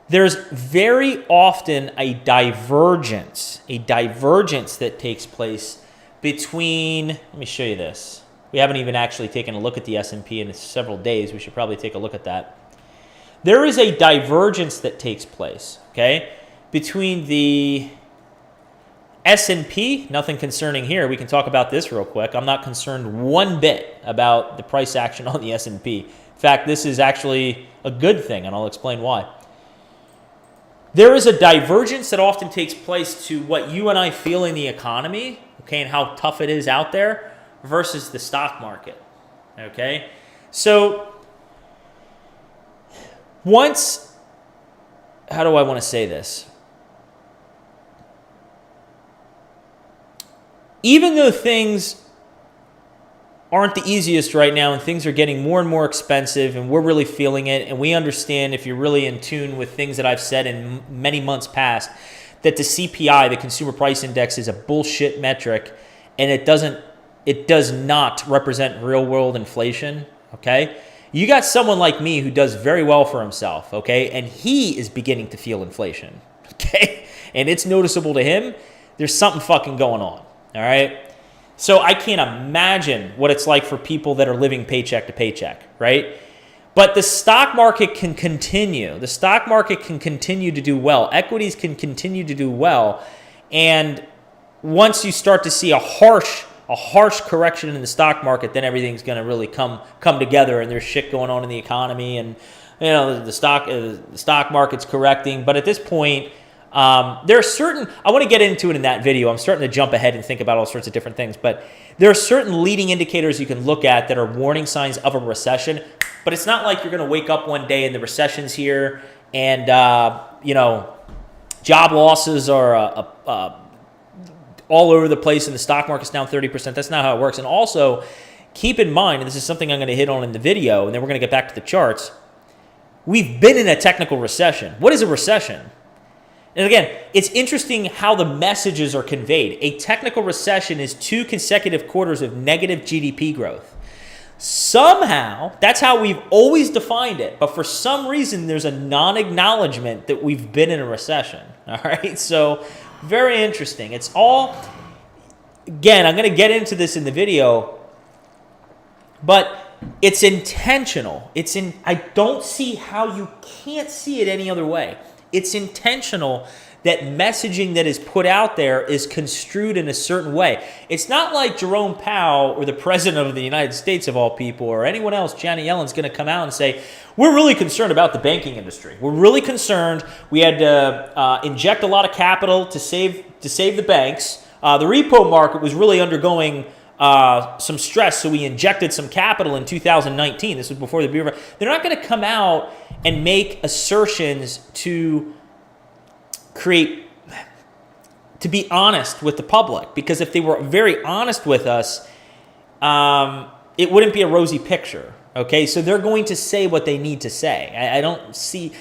Speaker 1: there's very often a divergence that takes place between, let me show you this. We haven't even actually taken a look at the S&P in several days. We should probably take a look at that. There is a divergence that takes place, okay, between the S&P, nothing concerning here. We can talk about this real quick. I'm not concerned one bit about the price action on the S&P. In fact, this is actually a good thing, and I'll explain why. There is a divergence that often takes place to what you and I feel in the economy, okay, and how tough it is out there versus the stock market, okay? So once, how do I want to say this? Even though things aren't the easiest right now and things are getting more and more expensive and we're really feeling it, and we understand, if you're really in tune with things that I've said in many months past, that the CPI, the Consumer Price Index, is a bullshit metric and it does not represent real world inflation, okay? You got someone like me who does very well for himself, okay? And he is beginning to feel inflation, okay? And it's noticeable to him. There's something fucking going on, all right? So I can't imagine what it's like for people that are living paycheck to paycheck, right? But the stock market can continue. The stock market can continue to do well. Equities can continue to do well. And once you start to see a harsh correction in the stock market, then everything's going to really come together, and there's shit going on in the economy, and the stock market's correcting. But at this point, there are certain, I want to get into it in that video. I'm starting to jump ahead and think about all sorts of different things, but there are certain leading indicators you can look at that are warning signs of a recession. But it's not like you're going to wake up one day and the recession's here, and job losses are all over the place and the stock market's down 30%. That's not how it works. And also, keep in mind, and this is something I'm going to hit on in the video, and then we're going to get back to the charts, we've been in a technical recession. What is a recession? And again, it's interesting how the messages are conveyed. A technical recession is 2 consecutive quarters of negative GDP growth. Somehow, that's how we've always defined it. But for some reason, there's a non-acknowledgement that we've been in a recession. All right, so very interesting. It's all, again, I'm going to get into this in the video, but it's intentional. I don't see how you can't see it any other way. It's intentional that messaging that is put out there is construed in a certain way. It's not like Jerome Powell or the president of the United States, of all people, or anyone else, Janet Yellen's going to come out and say, we're really concerned about the banking industry. We're really concerned. We had to inject a lot of capital to save the banks. The repo market was really undergoing some stress, so we injected some capital in 2019. This was before the Bureau. They're not going to come out and make assertions to be honest with the public, because if they were very honest with us, it wouldn't be a rosy picture. Okay, so they're going to say what they need to say. I don't see,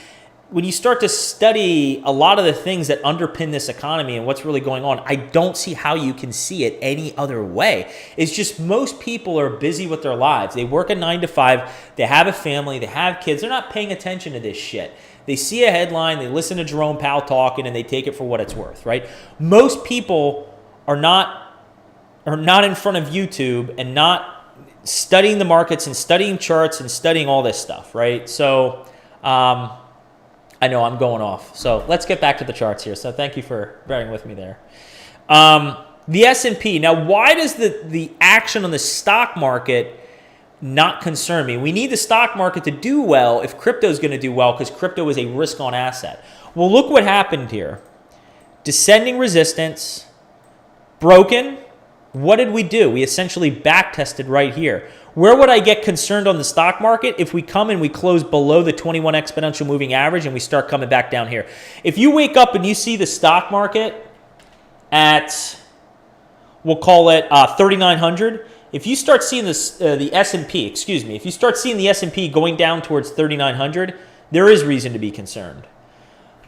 Speaker 1: when you start to study a lot of the things that underpin this economy and what's really going on, I don't see how you can see it any other way. It's just most people are busy with their lives. They work a 9 to 5. They have a family. They have kids. They're not paying attention to this shit. They see a headline. They listen to Jerome Powell talking, and they take it for what it's worth, right? Most people are not in front of YouTube and not studying the markets and studying charts and studying all this stuff, right? So, I know I'm going off. So let's get back to the charts here. So thank you for bearing with me there. The S&P. Now, why does the action on the stock market not concern me? We need the stock market to do well if crypto is going to do well, because crypto is a risk-on asset. Well, look what happened here. Descending resistance, broken. What did we do? We essentially back-tested right here. Where would I get concerned on the stock market? If we come and we close below the 21 exponential moving average and we start coming back down here. If you wake up and you see the stock market at, we'll call it 3,900. If you start seeing this, the S&P, excuse me, if you start seeing the S&P going down towards 3,900, there is reason to be concerned.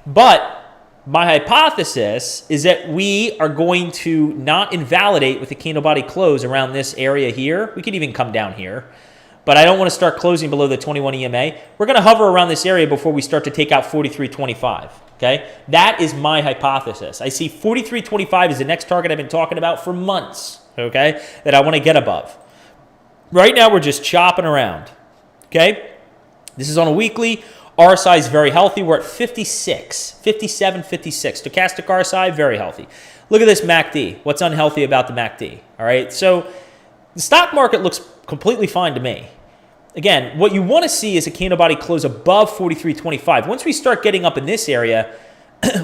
Speaker 1: But my hypothesis is that we are going to not invalidate with the candle body close around this area here. We could even come down here, but I don't want to start closing below the 21 EMA. We're going to hover around this area before we start to take out 43.25. Okay, that is my hypothesis. I see 43.25 is the next target I've been talking about for months. Okay, that I want to get above. Right now we're just chopping around. Okay, this is on a weekly. RSI is very healthy. We're at 56, 57, 56. Stochastic RSI, very healthy. Look at this MACD. What's unhealthy about the MACD? All right, so the stock market looks completely fine to me. Again, what you want to see is a candle body close above 43.25. Once we start getting up in this area,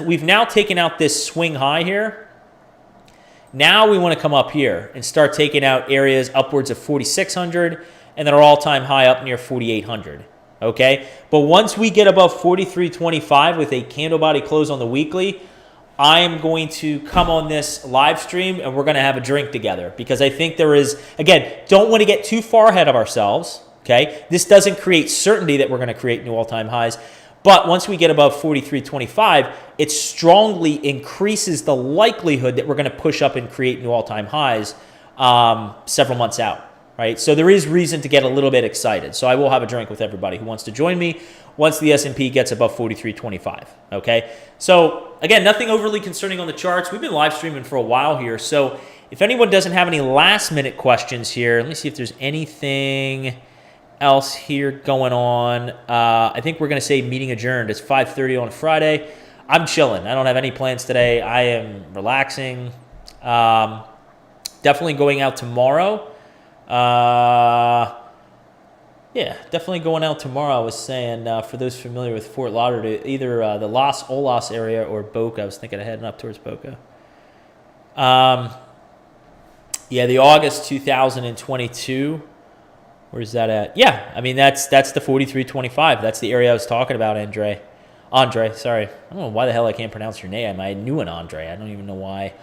Speaker 1: we've now taken out this swing high here. Now we want to come up here and start taking out areas upwards of 4,600 and then our all-time high up near 4,800. Okay, but once we get above 43.25 with a candle body close on the weekly, I am going to come on this live stream and we're going to have a drink together, because I think there is, again, don't want to get too far ahead of ourselves. Okay, this doesn't create certainty that we're going to create new all-time highs, but once we get above 43.25, it strongly increases the likelihood that we're going to push up and create new all-time highs several months out. Right, so there is reason to get a little bit excited. So I will have a drink with everybody who wants to join me once the S&P gets above 43.25. Okay, so again, nothing overly concerning on the charts. We've been live streaming for a while here, so if anyone doesn't have any last minute questions here, let me see if there's anything else here going on. I think we're going to say meeting adjourned. It's 5:30 on a Friday. I'm chilling. I don't have any plans today. I am relaxing. Definitely going out tomorrow. Yeah, definitely going out tomorrow. I was saying, for those familiar with Fort Lauderdale, either the Las Olas area or Boca. I was thinking of heading up towards Boca. Yeah, the August 2022. Where's that at? Yeah, I mean, that's the 43.25. That's the area I was talking about, Andre, sorry. I don't know why the hell I can't pronounce your name. I knew an Andre. I don't even know why.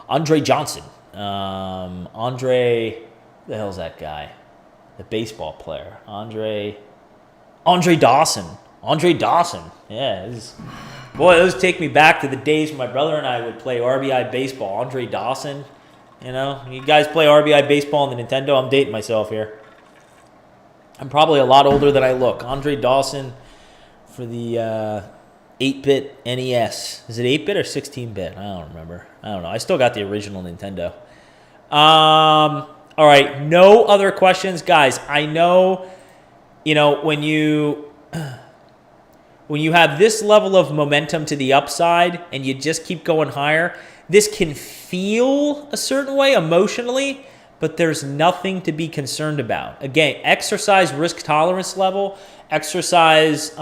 Speaker 1: Andre Johnson. Andre... the hell's that guy? The baseball player. Andre Dawson. Yeah. Boy, those take me back to the days when my brother and I would play RBI baseball. Andre Dawson. You know, you guys play RBI baseball on the Nintendo. I'm dating myself here. I'm probably a lot older than I look. Andre Dawson for the 8-bit NES. Is it 8-bit or 16-bit? I don't remember. I don't know. I still got the original Nintendo. All right, no other questions. Guys, I know, when you have this level of momentum to the upside and you just keep going higher, this can feel a certain way emotionally, but there's nothing to be concerned about. Again, exercise risk tolerance level, exercise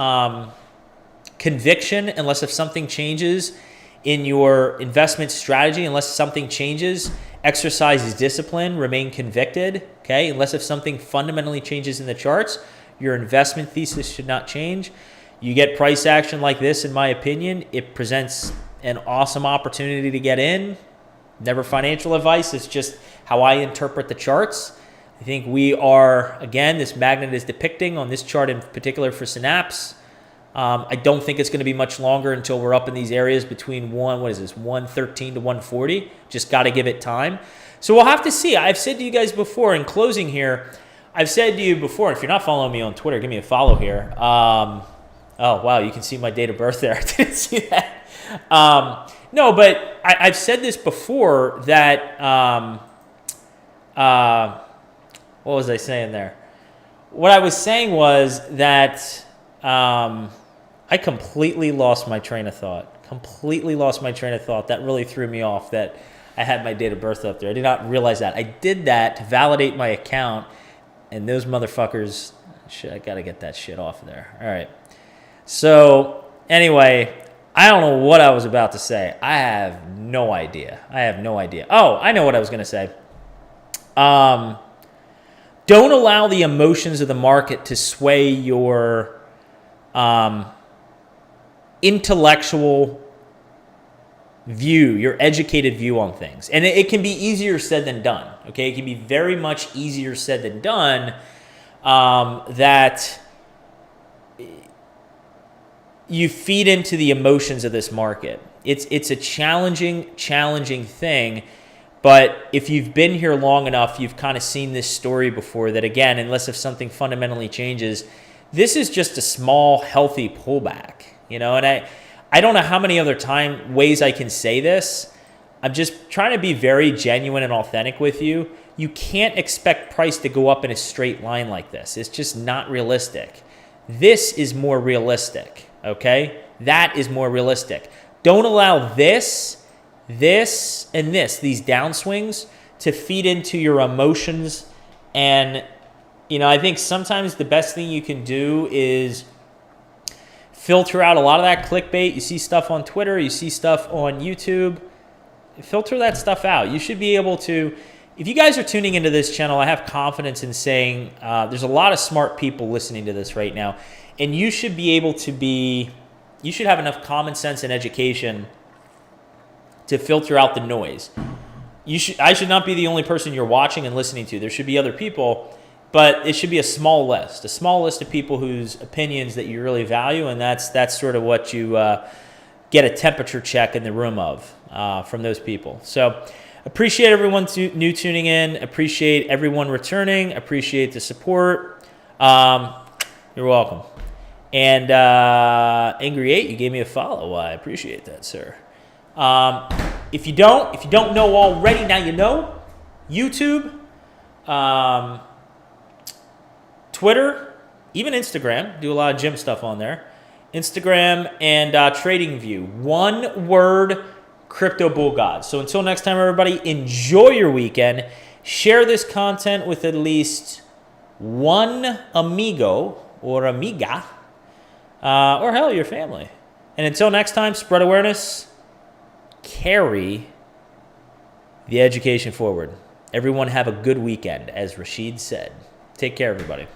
Speaker 1: conviction, unless if something changes in your investment strategy, unless something changes, exercise discipline, remain convicted, okay? Unless if something fundamentally changes in the charts, your investment thesis should not change. You get price action like this, in my opinion, it presents an awesome opportunity to get in. Never financial advice, it's just how I interpret the charts. I think we are, again, this magnet is depicting on this chart in particular for Synapse, I don't think it's going to be much longer until we're up in these areas between 113 to 140. Just got to give it time. So we'll have to see. I've said to you guys before in closing here, I've said to you before, if you're not following me on Twitter, give me a follow here. Oh, wow, you can see my date of birth there. I didn't see that. No, but I've said this before that, what was I saying there? What I was saying was that I completely lost my train of thought. That really threw me off that I had my date of birth up there. I did not realize that. I did that to validate my account, and those motherfuckers, shit, I got to get that shit off of there. All right. So anyway, I don't know what I was about to say. I have no idea. Oh, I know what I was going to say. Don't allow the emotions of the market to sway your intellectual view, your educated view on things. And it can be easier said than done, okay? It can be very much easier said than done, that you feed into the emotions of this market. It's a challenging thing, but if you've been here long enough, you've kind of seen this story before that, again, unless if something fundamentally changes, this is just a small, healthy pullback, and I don't know how many other ways I can say this. I'm just trying to be very genuine and authentic with you. You can't expect price to go up in a straight line like this. It's just not realistic. This is more realistic, okay? That is more realistic. Don't allow this, and these downswings to feed into your emotions. And, I think sometimes the best thing you can do is filter out a lot of that clickbait. You see stuff on Twitter, you see stuff on YouTube. Filter that stuff out. You should be able to, if you guys are tuning into this channel, I have confidence in saying there's a lot of smart people listening to this right now. And you should be able to you should have enough common sense and education to filter out the noise. I should not be the only person you're watching and listening to. There should be other people, but it should be a small list of people whose opinions that you really value, and that's sort of what you get a temperature check in the room of from those people. So appreciate everyone new tuning in. Appreciate everyone returning. Appreciate the support. You're welcome. And Angry8, you gave me a follow. I appreciate that, sir. If you don't know already, now you know. YouTube, Twitter, even Instagram. Do a lot of gym stuff on there. Instagram and TradingView. One word, Crypto Bull God. So until next time, everybody, enjoy your weekend. Share this content with at least one amigo or amiga, or hell, your family. And until next time, spread awareness, carry the education forward. Everyone have a good weekend, as Rashid said. Take care, everybody.